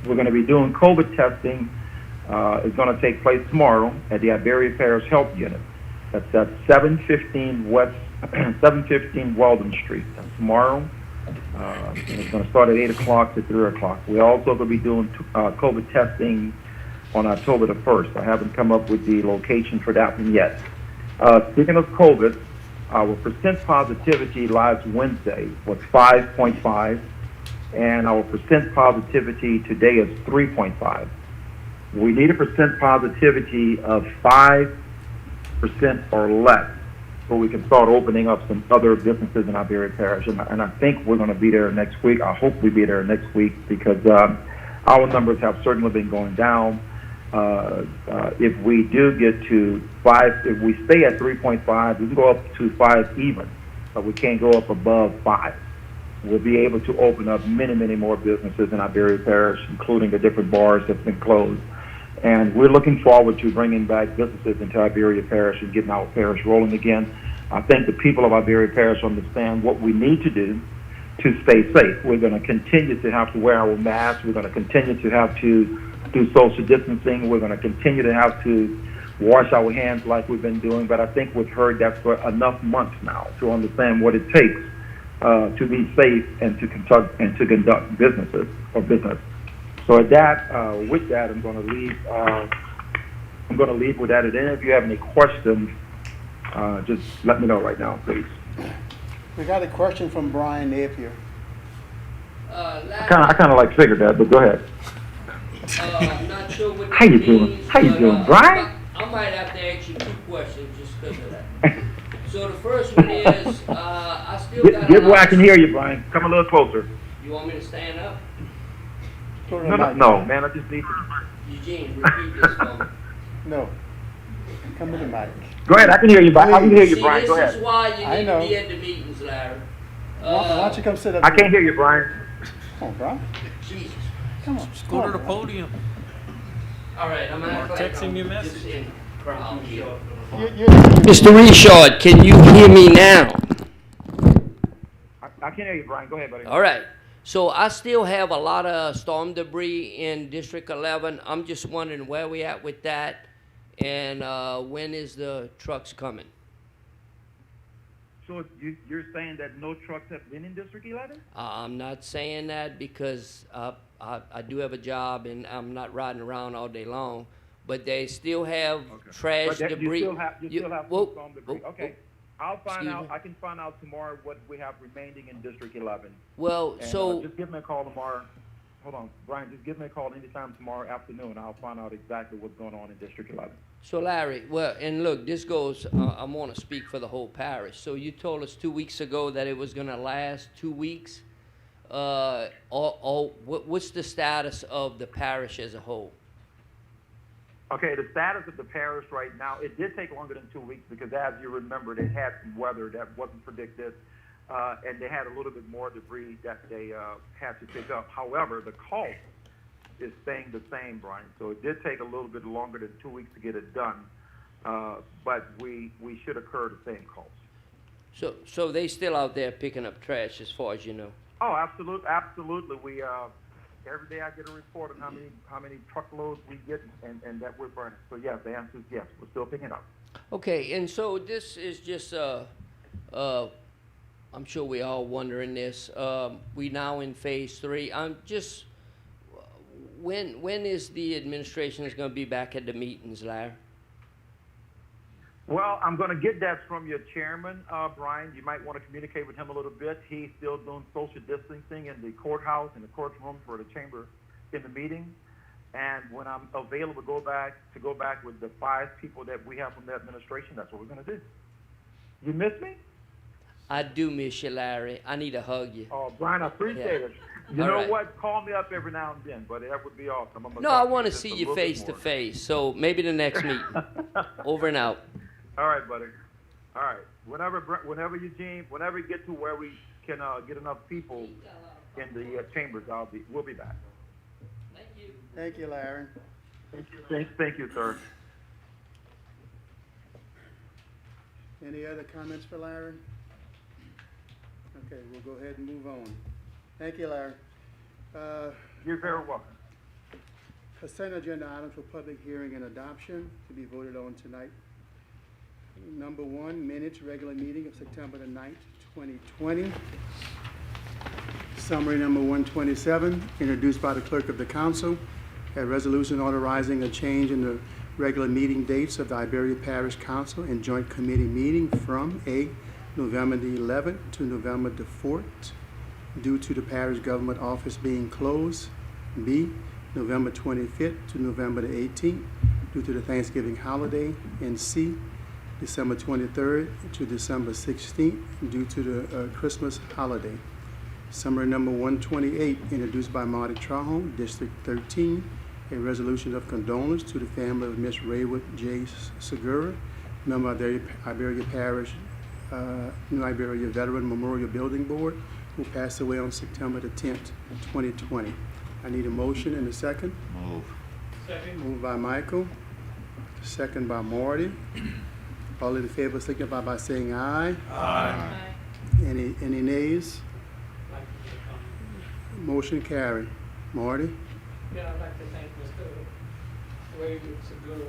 We're going to be doing COVID testing. It's going to take place tomorrow at the Iberia Parish Health Unit. That's at 715 Weldon Street. That's tomorrow. And it's going to start at 8 o'clock to 3 o'clock. We're also going to be doing COVID testing on October the 1st. I haven't come up with the location for that one yet. Speaking of COVID, our percent positivity last Wednesday was 5.5, and our percent positivity today is 3.5. We need a percent positivity of 5% or less so we can start opening up some other businesses in Iberia Parish. And I think we're going to be there next week. I hope we be there next week because our numbers have certainly been going down. If we do get to 5, if we stay at 3.5, we can go up to 5 even, but we can't go up above 5. We'll be able to open up many, many more businesses in Iberia Parish, including the different bars that's been closed. And we're looking forward to bringing back businesses into Iberia Parish and getting our parish rolling again. I think the people of Iberia Parish understand what we need to do to stay safe. We're going to continue to have to wear our masks. We're going to continue to have to do social distancing. We're going to continue to have to wash our hands like we've been doing. But I think we've heard that for enough months now to understand what it takes to be safe and to conduct businesses or business. So with that, I'm going to leave. I'm going to leave with that. And then if you have any questions, just let me know right now, please. We got a question from Brian Napier. I kind of like figured that, but go ahead. I'm not sure what How you that doing? means, How you but, doing, Brian? I might have to ask you 2 questions just because of that. So the first one is, I still got Get where I can hear you, Brian. Come a little closer. You want me to stand up? No, man. I just need to. Eugene, repeat this for me. No. Come to the mic. Go ahead. I can hear you, Brian. I can hear you, See, Brian. Go this ahead. is why you I need know. to be at the meetings, Larry. Why don't you come sit up I here? can't hear you, Brian. Come on, Brian. Jesus. Come on. Just go to the podium. All right, I'm gonna act like Texting I'm you just message. in crowd here. You're Mr. Richard, can you hear me now? I can hear you, Brian. Go ahead, buddy. All right. So I still have a lot of storm debris in District 11. I'm just wondering where we at with that, and when is the trucks coming? So you're saying that no trucks have been in District 11? I'm not saying that because I do have a job and I'm not riding around all day long, but they still have trash But that- debris. You still have whoa, storm debris. whoa, Okay. I'll find Excuse out. me? I can find out tomorrow what we have remaining in District 11. Well, And, so just give me a call tomorrow. Hold on, Brian. Just give me a call anytime tomorrow afternoon. I'll find out exactly what's going on in District 11. So Larry, well, and look, this goes, I want to speak for the whole parish. So you told us 2 weeks ago that it was going to last 2 weeks. What's the status of the parish as a whole? Okay, the status of the parish right now, it did take longer than 2 weeks because as you remember, they had some weather that wasn't predicted, and they had a little bit more debris that they had to pick up. However, the cost is staying the same, Brian. So it did take a little bit longer than 2 weeks to get it done, but we should incur the same cost. So they still out there picking up trash as far as you know? Oh, absolutely. We every day I get a report on how many truckloads we get and that we're burning. So yes, the answer is yes. We're still picking up. Okay, and so this is just, I'm sure we all wondering this. We now in phase 3. I'm just, when is the administration is going to be back at the meetings, Larry? Well, I'm going to get that from your chairman, Brian. You might want to communicate with him a little bit. He's still doing social distancing in the courthouse, in the courtroom for the chamber in the meeting. And when I'm available to go back with the 5 people that we have from the administration, that's what we're going to do. You miss me? I do miss you, Larry. I need to hug you. Oh, Brian, I appreciate it. You All know right. what? Call me up every now and then, buddy. That would be awesome. No, I want to see you face to face. So maybe the next meeting. Over and out. All right, buddy. All right. whenever Eugene, whenever you get to where we can get enough people in the chambers, we'll be back. Thank you. Thank you, Larry. Thank you, sir. Any other comments for Larry? Okay, we'll go ahead and move on. Thank you, Larry. You're very welcome. Consent agenda items for public hearing and adoption to be voted on tonight. Number 1, minutes, regular meeting of September the 9th, 2020. Summary number 127, introduced by the clerk of the council, a resolution authorizing a change in the regular meeting dates of the Iberia Parish Council and Joint Committee meeting from A, November the 11th to November the 4th, due to the parish government office being closed. B, November 25th to November the 18th, due to the Thanksgiving holiday. And C, December 23rd to December 16th, due to the Christmas holiday. Summary number 128, introduced by Marty Trahan, District 13, a resolution of condolence to the family of Miss Raywood J. Segura, member of the Iberia Parish New Iberia Veteran Memorial Building Board, who passed away on September the 10th, 2020. I need a motion and a second. Move. Second. Moved by Michael, second by Marty. All in favor signify by saying aye. Aye. Any nays? Motion carried. Marty? Yeah, I'd like to thank Mr. Raywood Segura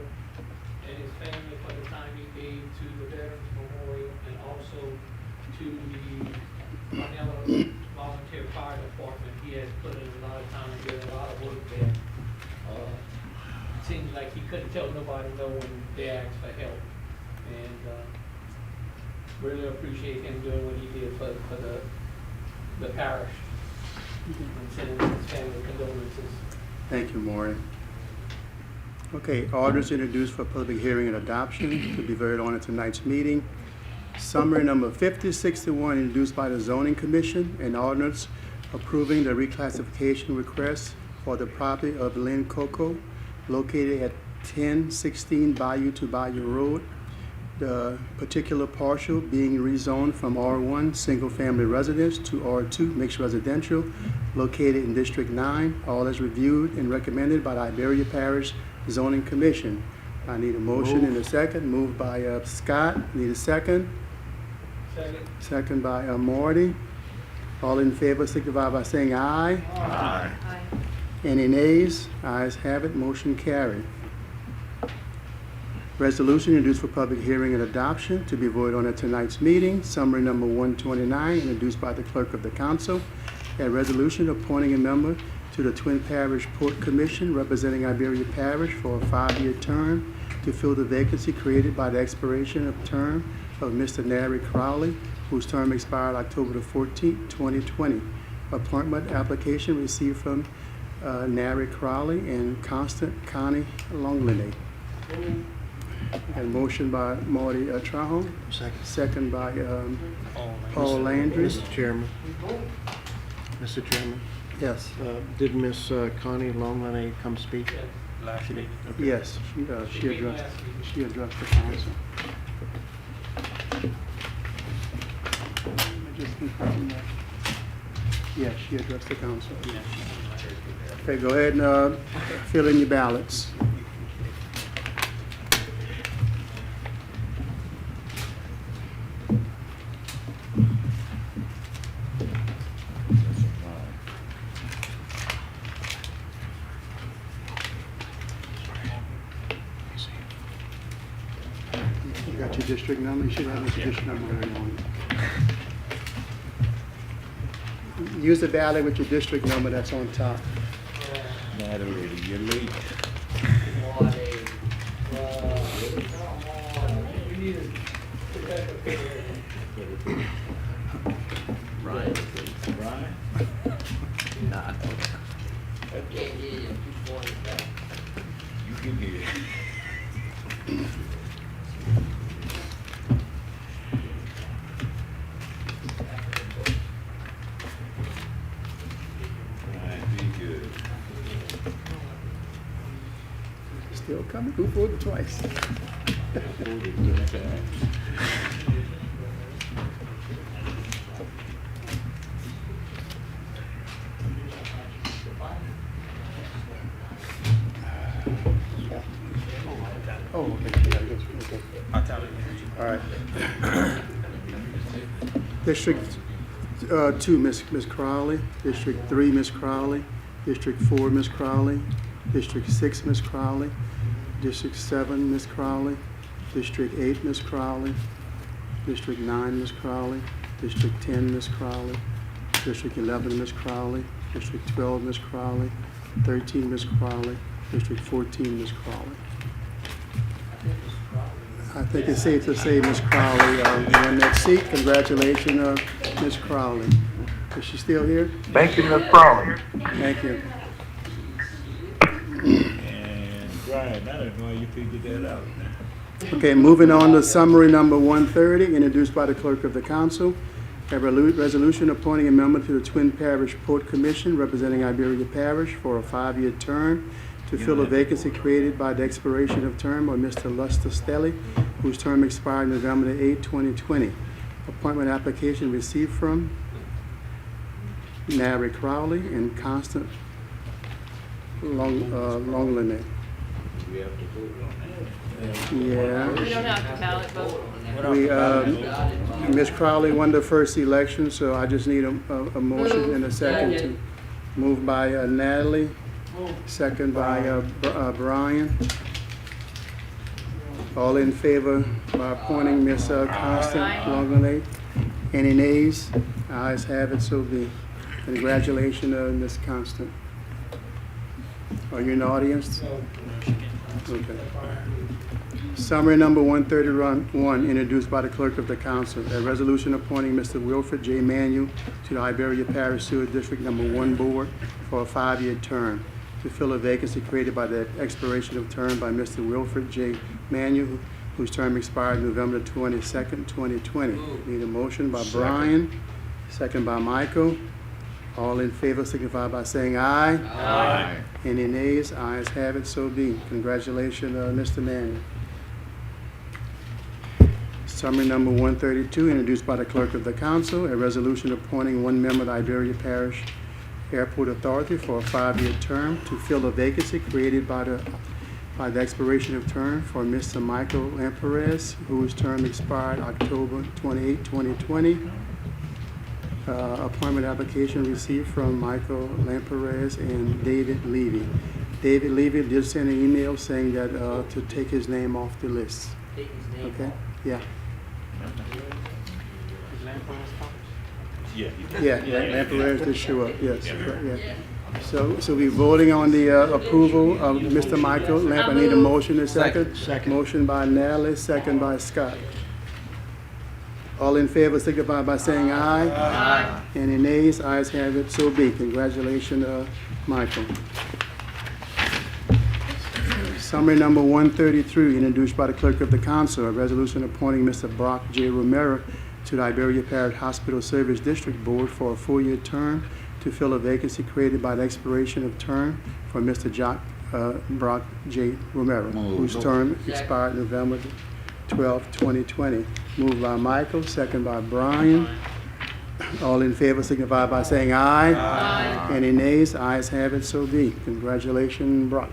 and his family for the time he gave to the Veterans Memorial and also to the Manila Volunteer Fire Department. He has put in a lot of time and did a lot of work there. It seems like he couldn't tell nobody no when they asked for help. And really appreciate him doing what he did for the parish. And sending his family condolences. Thank you, Marty. Okay, orders introduced for public hearing and adoption to be voted on at tonight's meeting. Summary number 5061, introduced by the Zoning Commission, an ordinance approving the reclassification request for the property of Lynn Coco located at 1016 Bayou to Bayou Road. The particular partial being rezoned from R1 single family residence to R2 mixed residential located in District 9. All is reviewed and recommended by the Iberia Parish Zoning Commission. I need a motion and a second. Moved by Scott. Need a second. Second. Second by Marty. All in favor signify by saying aye. Aye. Any nays? Ayes have it. Motion carried. Resolution introduced for public hearing and adoption to be voted on at tonight's meeting. Summary number 129, introduced by the clerk of the council. A resolution appointing a member to the Twin Parish Port Commission representing Iberia Parish for a 5-year term to fill the vacancy created by the expiration of term of Mr. Natalie Crowley, whose term expired October the 14th, 2020. Appointment application received from Natalie Crowley and Constant Connie Longlinay. And motion by Marty Trahan. Second. Second by Paul Landry. Mr. Chairman. Mr. Chairman, Yes. did Miss Connie Longlinay come speak? Last meeting. Yes, she addressed the council. Let me just confirm that. Yes, she addressed the council. Okay, go ahead and fill in your ballots. You got your district number? You should have your district number already on it. Use the ballot with your district number that's on top. Natalie, you're late. We need to put that up here. Brian, please. Brian? Nah. I can't hear you. Keep going back. You can hear. Brian, be good. Still coming? Who voted twice? Hold it 3 times. Oh, okay. All right. District 2, Ms. Crowley. District 3, Ms. Crowley. District 4, Ms. Crowley. District 6, Ms. Crowley. District 7, Ms. Crowley. District 8, Ms. Crowley. District 9, Ms. Crowley. District 10, Ms. Crowley. District 11, Ms. Crowley. District 12, Ms. Crowley. 13, Ms. Crowley. District 14, Ms. Crowley. I think it's safe to say Ms. Crowley won that seat. Congratulations, Ms. Crowley. Is she still here? Thank you, Ms. Crowley. Thank you. And Brian, I don't know how you figured that out. Okay, moving on to summary number 130, introduced by the clerk of the council. A resolution appointing a member to the Twin Parish Port Commission representing Iberia Parish for a 5-year term to fill a vacancy created by the expiration of term of Mr. Luster Stelly, whose term expired November 8, 2020. Appointment application received from Natalie Crowley and Constant Longlinay. We have to vote on that. Yeah. We don't have to ballot vote. Ms. Crowley won the first election, so I just need a motion and a second to move by Natalie, second by Brian. All in favor by appointing Ms. Constant Longlinay? Any nays? Ayes have it, so be. Congratulations, Ms. Constant. Are you in the audience? Okay. Summary number 131, introduced by the clerk of the council. A resolution appointing Mr. Wilford J. Manuel to the Iberia Parish Sewer District Number 1 Board for a 5-year term to fill a vacancy created by the expiration of term by Mr. Wilford J. Manuel, whose term expired November 22nd, 2020. Need a motion by Brian, second by Michael. All in favor signify by saying aye. Aye. Any nays? Ayes have it, so be. Congratulations, Mr. Manuel. Summary number 132, introduced by the clerk of the council, a resolution appointing one member of the Iberia Parish Airport Authority for a 5-year term to fill a vacancy created by the expiration of term for Mr. Michael Lamperez, whose term expired October 28, 2020. Appointment application received from Michael Lamperez and David Levy. David Levy did send an email saying that to take his name off the list. Take his name Okay? off. Yeah. Yeah. Yeah, Lamperez did show up, yes. Yeah. So we're voting on the approval of Mr. Michael Lamp. I need a motion and second. Motion by Natalie, second by Scott. All in favor signify by saying aye. Aye. Any nays? Ayes have it, so be. Congratulations, Michael. Summary number 133, introduced by the clerk of the council, a resolution appointing Mr. Brock J. Romero to the Iberia Parish Hospital Service District Board for a 4-year term to fill a vacancy created by the expiration of term for Mr. Brock J. Romero, whose term expired November 12, 2020. Moved by Michael, second by Brian. All in favor signify by saying aye. Aye. Any nays? Ayes have it, so be. Congratulations, Brock.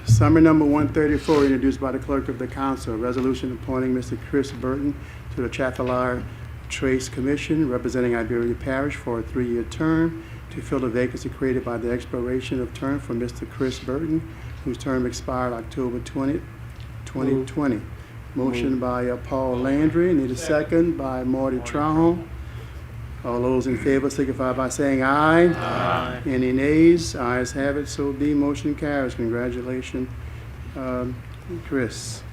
Summary number 134, introduced by the clerk of the council, a resolution appointing Mr. Chris Burton to the Chapelire Trace Commission representing Iberia Parish for a 3-year term to fill a vacancy created by the expiration of term for Mr. Chris Burton, whose term expired October 20, 2020. Motion by Paul Landry. Need a second by Marty Trahan. All those in favor signify by saying aye. Aye. Any nays? Ayes have it, so be. Motion carries. Congratulations, Chris.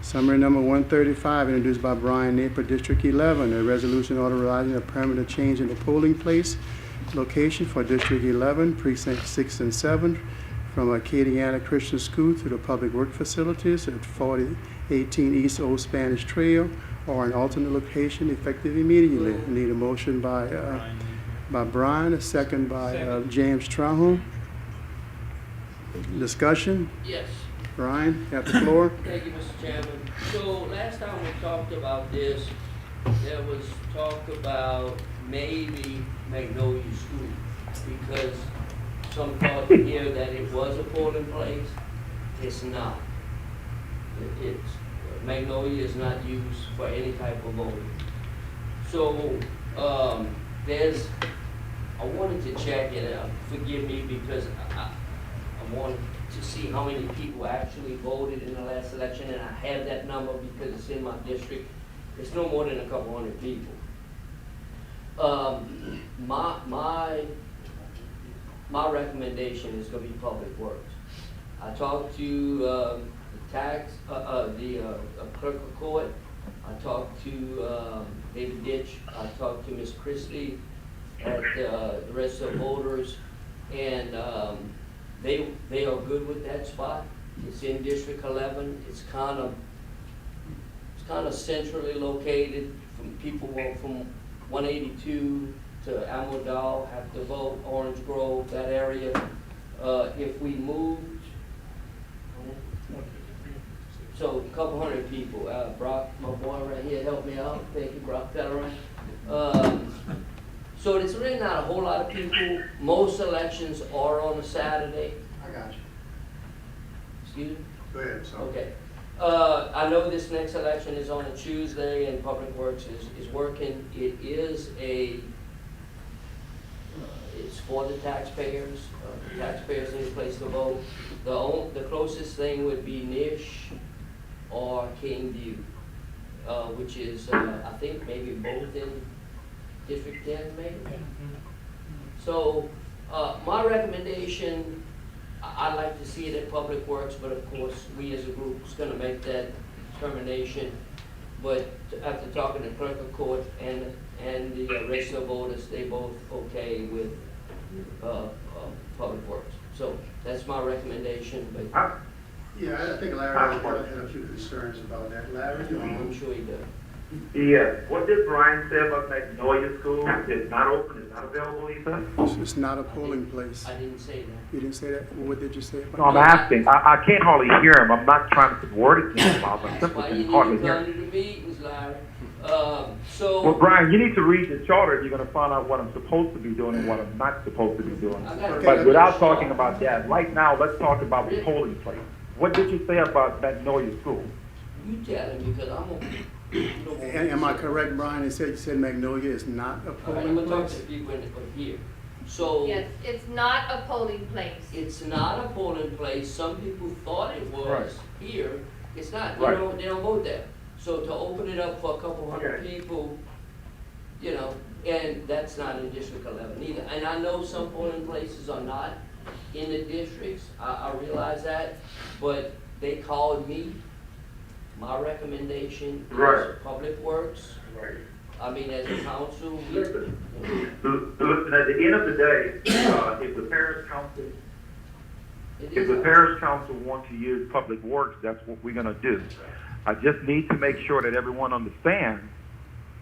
Summary number 135, introduced by Brian Napier, District 11, a resolution authorizing a permanent change in the polling place location for District 11, Precinct 6 and 7, from Acadiana Christian School to the Public Work Facilities at 4018 East Old Spanish Trail, or an alternate location effective immediately. I need a motion by Brian, a second by James Trahan. Discussion? Yes. Brian, you have the floor. Thank you, Mr. Chairman. So last time we talked about this, there was talk about maybe Magnolia School, because some thought here that it was a polling place. It's not. It's, Magnolia is not used for any type of voting. So, I wanted to check it out, forgive me, because I wanted to see how many people actually voted in the last election, and I have that number because it's in my district. It's no more than a couple hundred people. My recommendation is gonna be Public Works. I talked to the clerk of court. I talked to David Ditch. I talked to Ms. Christie at the Register of Voters, and they are good with that spot. It's in District 11. It's kind of centrally located. From people from 182 to Almodal have to vote, Orange Grove, that area. If we moved, so a couple hundred people. Brock, my boy right here, help me out. Thank you, Brock Federer. So it's really not a whole lot of people. Most elections are on a Saturday. I got you. Excuse me? Go ahead, sorry. Okay. I know this next election is on a Tuesday and Public Works is working. It is it's for the taxpayers. The taxpayers need a place to vote. The closest thing would be Nish or Kingview, which is, I think maybe both in District 10, maybe? So, my recommendation, I'd like to see it at Public Works, but of course, we as a group is gonna make that determination. But after talking to clerk of court and the Register of Voters, they both okay with Public Works. So that's my recommendation, but. Yeah, I think Larry had a few concerns about that. Larry, I'm sure he does. Yes. What did Brian say about Magnolia School? It's not open, it's not available, he said? It's not a polling place. I didn't say that. You didn't say that? What did you say? No, I'm asking. I can't hardly hear him. I'm not trying to word it to him. I'm That's why you simply need hardly to hear come to him. the meetings, Larry. Well, Brian, you need to read the charter if you're going to find out what I'm supposed to be doing and what I'm not supposed to be doing. But without talking about that, right now, let's talk about the polling place. What did you say about Magnolia School? You tell him, because I'm gonna. Am I correct, Brian? You said Magnolia is not a All right, polling I'm gonna talk place? to the people here. So. Yes, it's not a polling place. It's not a polling place. Some people thought it was here. It's not. Right. They don't vote there. So to open it up for a couple hundred people, you know, and that's not in District 11 either. And I know some polling places are not in the districts. I realize that, but they called me. My recommendation is Public Works. Right. I mean, as a council, Listen, at the end of the day, if the parish council want to use Public Works, that's what we're gonna do. I just need to make sure that everyone understands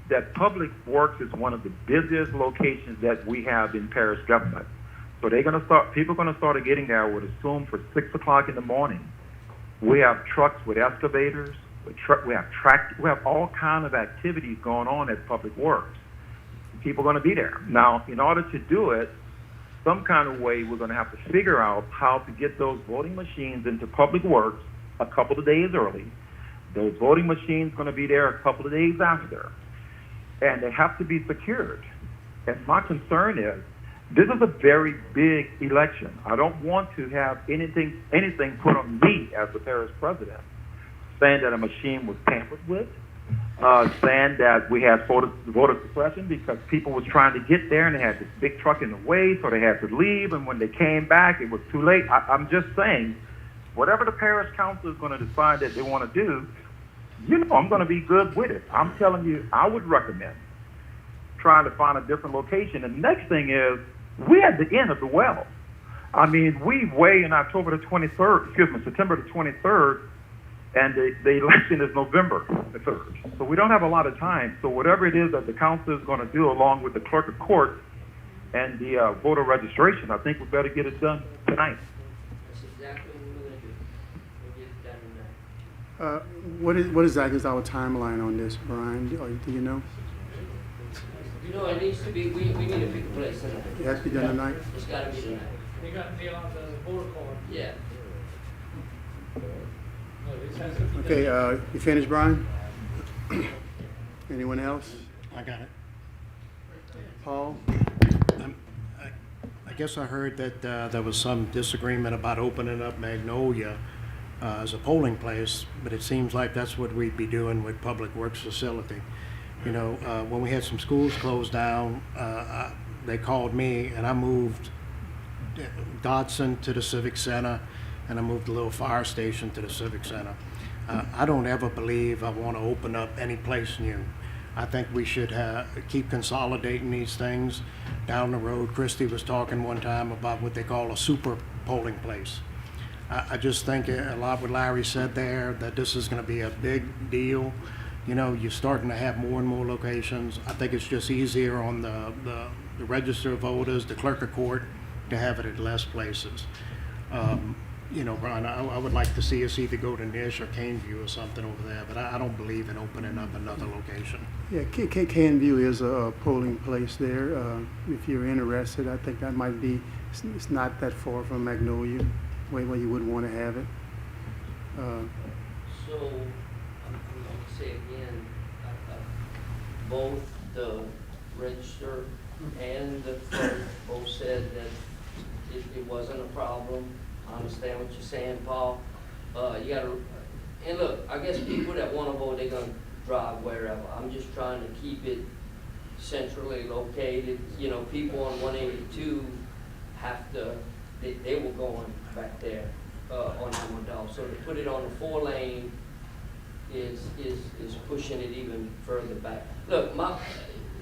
that Public Works is one of the busiest locations that we have in parish government. So people are gonna start getting there, I would assume, for 6 o'clock in the morning. We have trucks with excavators, we have all kinds of activities going on at Public Works. People are gonna be there. Now, in order to do it, some kind of way, we're gonna have to figure out how to get those voting machines into Public Works a couple of days early. Those voting machines are gonna be there a couple of days after. And they have to be secured. And my concern is, this is a very big election. I don't want to have anything put on me as the parish president, saying that a machine was tampered with, saying that we had voter suppression because people was trying to get there and they had this big truck in the way, so they had to leave, and when they came back, it was too late. I'm just saying, whatever the parish council is going to decide that they want to do, I'm going to be good with it. I'm telling you, I would recommend trying to find a different location. And the next thing is, we're at the end of the well. I mean, we weigh in September the 23rd, and the election is November the 3rd. So we don't have a lot of time. So whatever it is that the council is going to do, along with the clerk of court and the voter registration, I think we better get it done tonight. that's exactly what we're gonna do. We'll get it done tonight. What exactly is our timeline on this, Brian? Do you know? You know, it needs to be, we need to pick a place tonight. It has to be done tonight? It's gotta be tonight. They got mail on the voter card. Yeah. No, this has to be Okay, done. you finished, Brian? Anyone else? I got it. Paul? I guess I heard that there was some disagreement about opening up Magnolia as a polling place, but it seems like that's what we'd be doing with Public Works facility. You know, when we had some schools closed down, they called me and I moved Dodson to the Civic Center and I moved the little fire station to the Civic Center. I don't ever believe I want to open up any place new. I think we should keep consolidating these things down the road. Christie was talking one time about what they call a super polling place. I just think a lot what Larry said there, that this is going to be a big deal. You know, you're starting to have more and more locations. I think it's just easier on the register of voters, the clerk of court, to have it at less places. You know, Brian, I would like to see us either go to Nish or Caneview or something over there, but I don't believe in opening up another location. Yeah, Canview is a polling place there. If you're interested, I think that might be, it's not that far from Magnolia, where you wouldn't want to have it. So, I'm going to say again, both the register and the clerk both said that it wasn't a problem. I understand what you're saying, Paul. You gotta, and look, I guess people that want to vote, they're gonna drive wherever. I'm just trying to keep it centrally located. You know, people on 182 have to, they were going back there on Amandal. So to put it on the 4-lane is pushing it even further back. Look,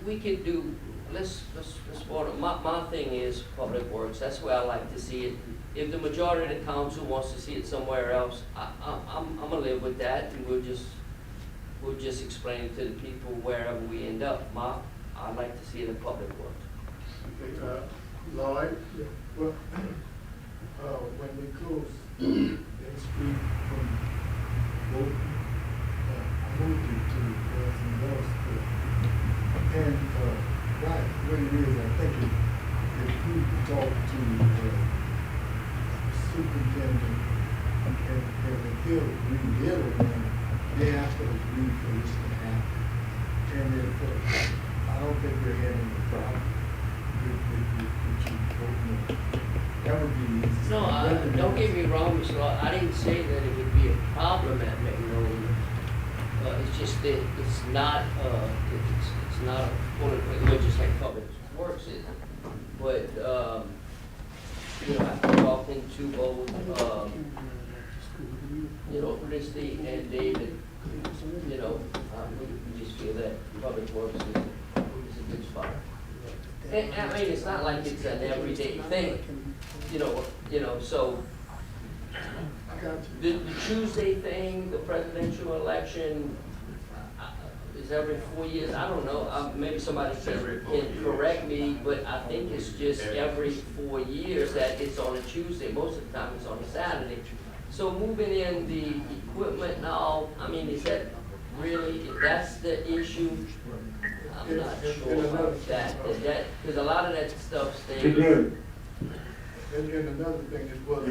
we could do, let's order, my thing is Public Works. That's where I like to see it. If the majority of the council wants to see it somewhere else, I'm gonna live with that, and we'll just explain it to the people wherever we end up. I'd like to see it in Public Works. Okay, Lloyd, well, when we close Main Street from Burton, I moved it to some North Street. And right, what it is, I think if you talk to superintendent and the field rebuild them, they have to agree for this to happen. And if, I don't think we're having a problem with you opening up. That would be easy. No, don't get me wrong, Mr. Law. I didn't say that it would be a problem at Magnolia. It's just that it's not a quote-unquote, just like Public Works is. But you know, after talking to both, you know, Christie and David, you know, we just feel that Public Works is a good spot. And I mean, it's not like it's an everyday thing, you know, so the Tuesday thing, the presidential election, is every 4 years. I don't know. Maybe somebody can correct me, but I think it's just every 4 years that it's on a Tuesday. Most of the time, it's on a Saturday. So moving in the equipment now, I mean, is that really, if that's the issue? I'm not sure about that. Because a lot of that stuff stays. And another thing is, well,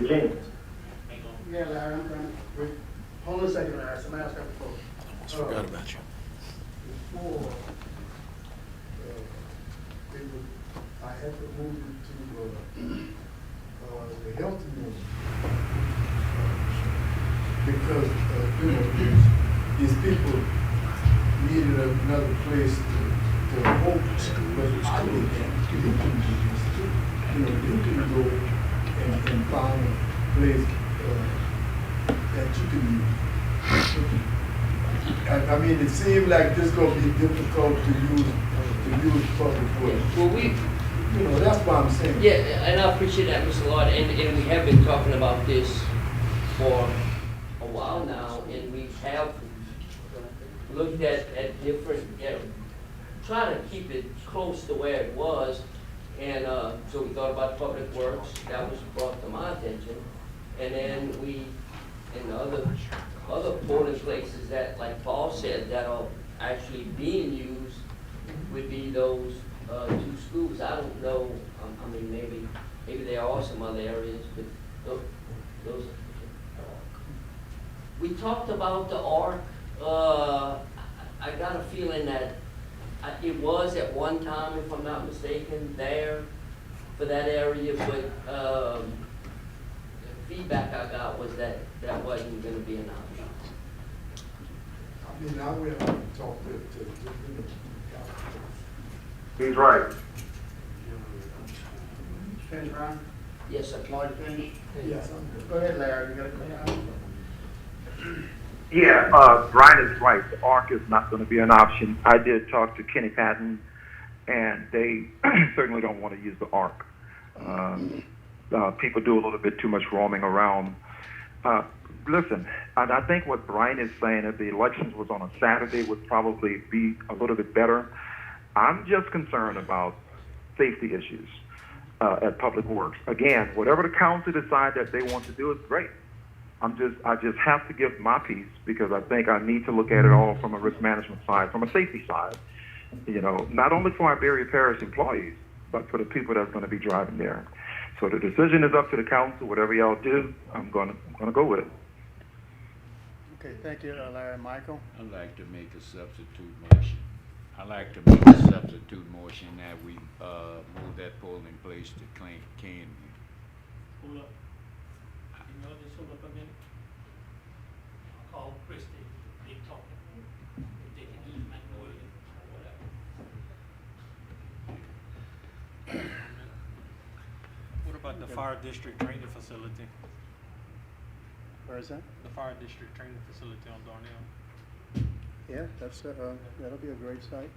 yeah, Larry, I'm trying to, hold on a second, Larry. Somebody else got the phone. I forgot about you. Before, I had to move it to the health unit. Because, you know, these people needed another place to vote, but I didn't. You can do this too. You know, you can go and find a place that you can use. I mean, it seemed like this gonna be difficult to use public works. Well, you know, that's what I'm saying. Yeah, and I appreciate that, Mr. Lord, and we have been talking about this for a while now, and we have looked at different, you know, trying to keep it close to where it was, and so we thought about Public Works. That was brought to my attention, and then we, in other polling places that, like Paul said, that are actually being used would be those 2 schools. I don't know, I mean, maybe maybe there are some other areas, but those. We talked about the ARC. I got a feeling that it was at one time, if I'm not mistaken, there for that area, but the feedback I got was that that wasn't going to be an option. I mean, I will talk to He's right. Finish, Brian? Yes, sir. Lloyd, finish? Yes, I'm good. Go ahead, Larry, you got a comment? Yeah, Brian is right. The ARC is not going to be an option. I did talk to Kenny Patton, and they certainly don't want to use the ARC. People do a little bit too much roaming around. Listen, I think what Brian is saying, if the elections was on a Saturday, would probably be a little bit better. I'm just concerned about safety issues at Public Works. Again, whatever the council decide that they want to do is great. I just have to give my piece because I think I need to look at it all from a risk management side, from a safety side. You know, not only for Iberia Parish employees, but for the people that's going to be driving there. So the decision is up to the council. Whatever y'all do, I'm gonna go with it. Okay, thank you, Larry. Michael? I'd like to make a substitute motion. I'd like to make a substitute motion that we move that polling place to Canby. Hold up. You know, just hold up a minute. I'll call Christie, they talking. If they can use Magnolia or whatever. What about the fire district training facility? Where is that? The fire district training facility on Darnell. Yeah, that'll be a great site.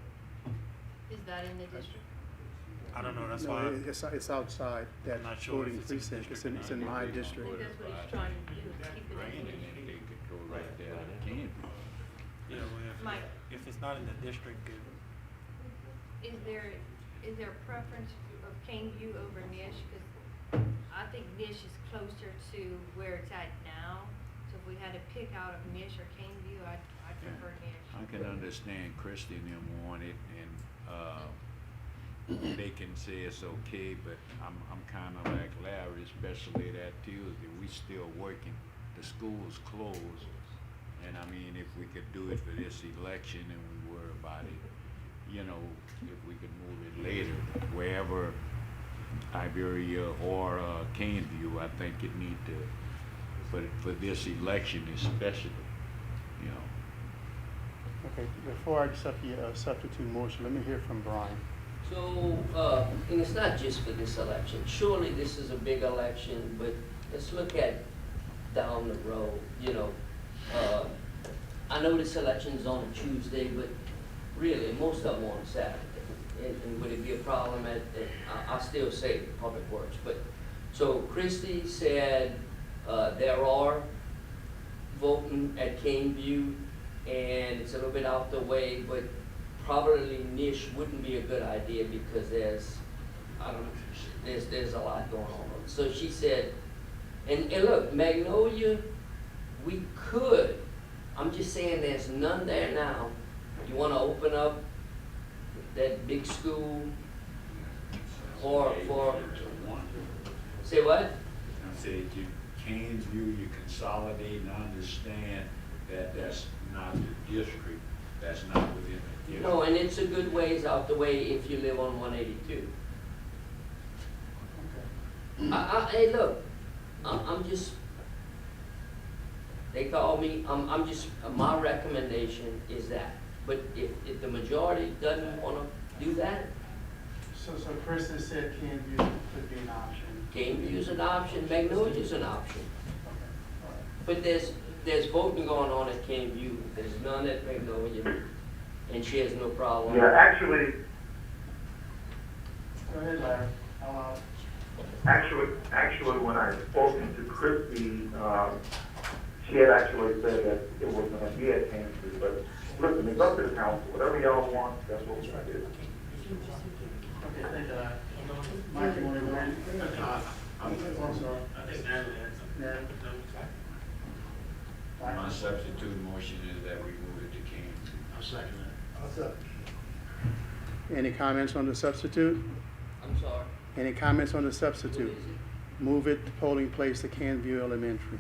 Is that in the district? I don't know, that's No, why. it's outside that I'm not sure if voting it's in the precinct. It's district in or not. my district. That's what he's trying to do, is keep it Rain in. and they could go right there to Canby. Yeah, well, Mike. if it's not in the district, Is there a preference of Caneview over Nish? Because I think Nish is closer to where it's at now. So if we had to pick out of Nish or Caneview, I'd prefer Nish. I can understand Christie and them want it, and they can say it's okay, but I'm kind of like Larry, especially that Tuesday. We still working. The school's closed, and I mean, if we could do it for this election and we worry about it, you know, if we could move it later, wherever Iberia or Caneview, I think it need to, for this election especially, you know. Okay, before I accept the substitute motion, let me hear from Brian. So, and it's not just for this election. Surely this is a big election, but let's look at down the road, you know. I know this election's on a Tuesday, but really, most of them on Saturday. And would it be a problem I still say Public Works, but, so Christie said, there are voting at Caneview, and it's a little bit out the way, but probably Nish wouldn't be a good idea because there's a lot going on. So she said, and look, Magnolia, we could, I'm just saying there's none there now. You want to open up that big school for say what? I said you Caneview, you consolidate and understand that that's not the district, that's not within the district. No, and it's a good ways out the way if you live on 182. Hey, look, I'm just, they call me, I'm just, my recommendation is that. But if the majority doesn't want to do that, So Kristen said Caneview could be an option. Caneview's an option, Magnolia's an option. But there's voting going on at Caneview, there's none at Magnolia, and she has no problem. Yeah, actually, Go ahead, Larry. Actually, when I spoke to Christie, she had actually said that it was going to be at Caneview, but listen, it's up to the council. Whatever y'all want, that's what we're going to do. Okay, thank you, Larry. Mike, you want to go in? I'm sorry. I think Natalie had something. Natalie? My substitute motion is that we move it to Canby. I'll second that. I'll second. Any comments on the substitute? I'm sorry. Any comments on the substitute? Move it to polling place to Canview Elementary.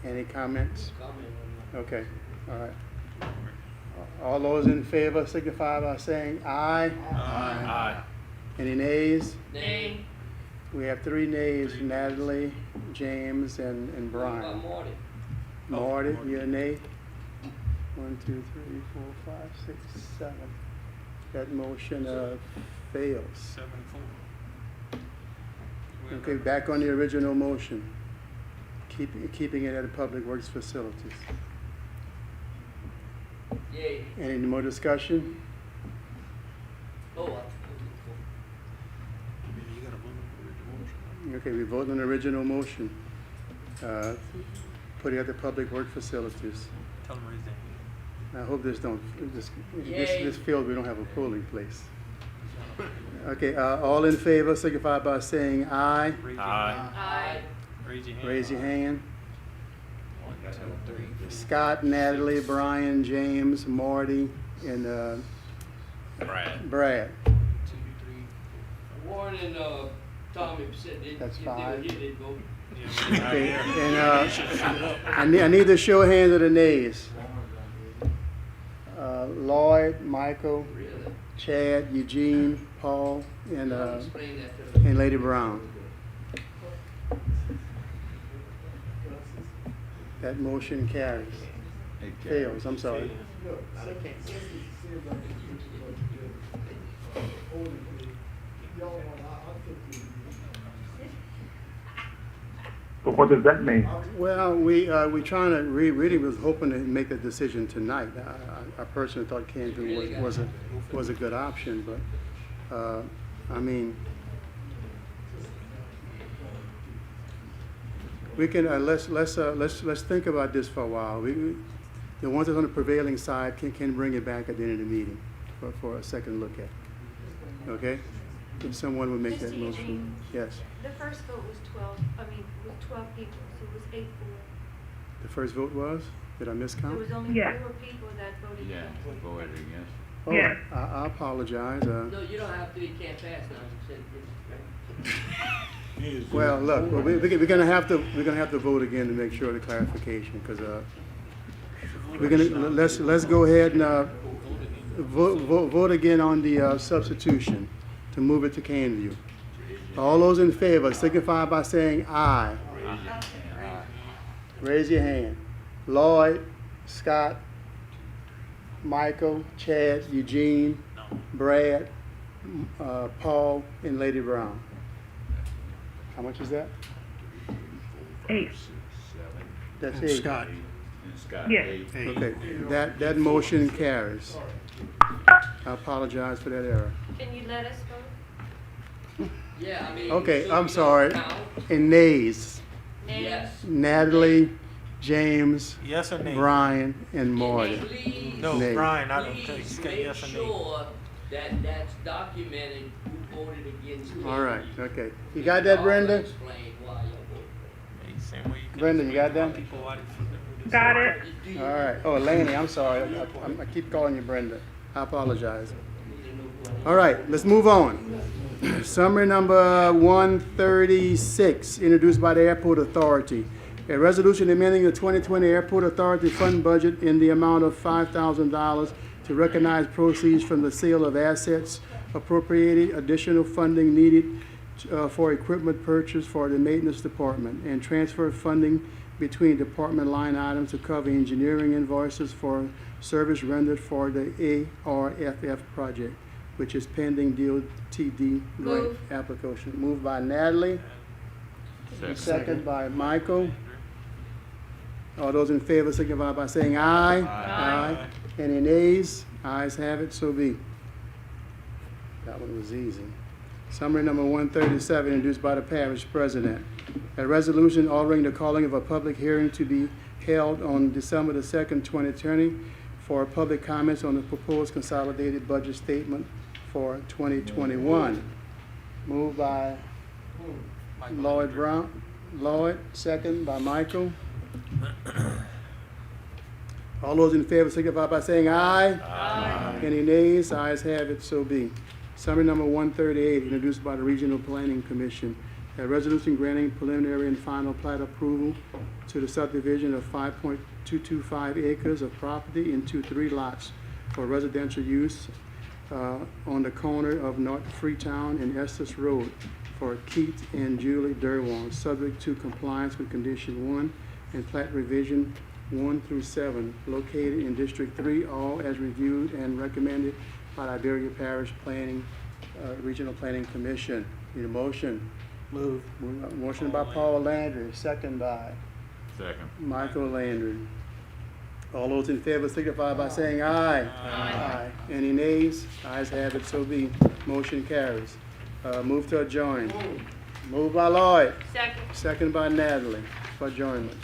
Any comments? Okay, all right. All those in favor signify by saying aye. Aye. Any nays? Nay. We have 3 nays, Natalie, James, and Brian. Marty. Marty, you're a nay? 1, 2, 3, 4, 5, 6, 7. That motion fails. 7-4. Okay, back on the original motion. Keeping it at the Public Works facilities. Yay. Any more discussion? Oh, Okay, we vote on the original motion. Put it at the Public Works facilities. Tell them raise their hand. I hope Yay. this field, we don't have a polling place. Okay, all in favor signify by saying aye. Aye. Raise your hand. Raise your hand. 1, 2, 3, 4. Scott, Natalie, Brian, James, Marty, and Brad. 2, 3. Warren and Tommy said That's if they were 5. here, they'd vote. Okay, and I need to show hands of the nays. Lloyd, Michael, Chad, Eugene, Paul, and Lady Brown. That motion carries. Fails, I'm sorry. But what does that mean? Well, we trying to, really was hoping to make a decision tonight. I personally thought Canview was a good option, but, I mean, we can, let's think about this for a while. The ones that's on the prevailing side can bring it back at the end of the meeting for a second look at. Okay? If someone would make that Mr. motion. Eugene? Yes. The first vote was 12 people, so it was 8-4. The first vote was? Did I miscount? There was only 4 people that voted against. voted against. Oh, Yeah. I apologize. No, you don't have to, you can't pass now. You said it's right. Well, look, we're gonna have to vote again to make sure the clarification, because let's go ahead and vote again on the substitution to move it to Canview. All those in favor signify by saying aye. Raise your hand. Lloyd, Scott, Michael, Chad, Eugene, Brad, Paul, and Lady Brown. How much is that? 8. That's And 8. Scott. Yes. Okay, that motion carries. I apologize for that error. Can you let us vote? Yeah, I mean. Okay, so I'm we sorry. don't count. And nays, Yes. Natalie, James, Yes or nay? Brian, and Marty. Please. No, Nay. Brian, I don't Please think he's got make yes or nay. sure that that's documented who voted against Canview. All right, okay. You got that, Brenda? I'll explain why you voted. Same way you can Brenda, you got that? people why they- Got it. All right. Oh, Laney, I'm sorry. I keep calling you Brenda. I apologize. All right, let's move on. Summary number 136, introduced by the Airport Authority. A resolution amending the 2020 Airport Authority Fund budget in the amount of $5,000 to recognize proceeds from the sale of assets, appropriating additional funding needed for equipment purchase for the maintenance department, and transfer funding between department line items to cover engineering invoices for service rendered for the ARFF project, which is pending DOTD grant Move. application. Moved by Natalie. Second by Michael. All those in favor signify by saying aye. Aye. Any nays? Ayes have it, so be. That one was easy. Summary number 137, introduced by the parish president. A resolution ordering the calling of a public hearing to be held on December the 2nd, 2020 for public comments on the proposed consolidated budget statement for 2021. Moved by Lloyd Brown. Lloyd, second by Michael. All those in favor signify by saying aye. Aye. Any nays? Ayes have it, so be. Summary number 138, introduced by the Regional Planning Commission. A resolution granting preliminary and final plat approval to the subdivision of 5.225 acres of property into 3 lots for residential use on the corner of North Freetown and Estes Road for Keith and Julie Derwan, subject to compliance with Condition 1 and plat revision 1 through 7, located in District 3, all as reviewed and recommended by Iberia Parish Planning, Regional Planning Commission. Need a motion? Move. Motion by Paul Landry, second by Second. Michael Landry. All those in favor signify by saying aye. Aye. Any nays? Ayes have it, so be. Motion carries. Move to adjourn. Move by Lloyd. Second. Second by Natalie for adjournment.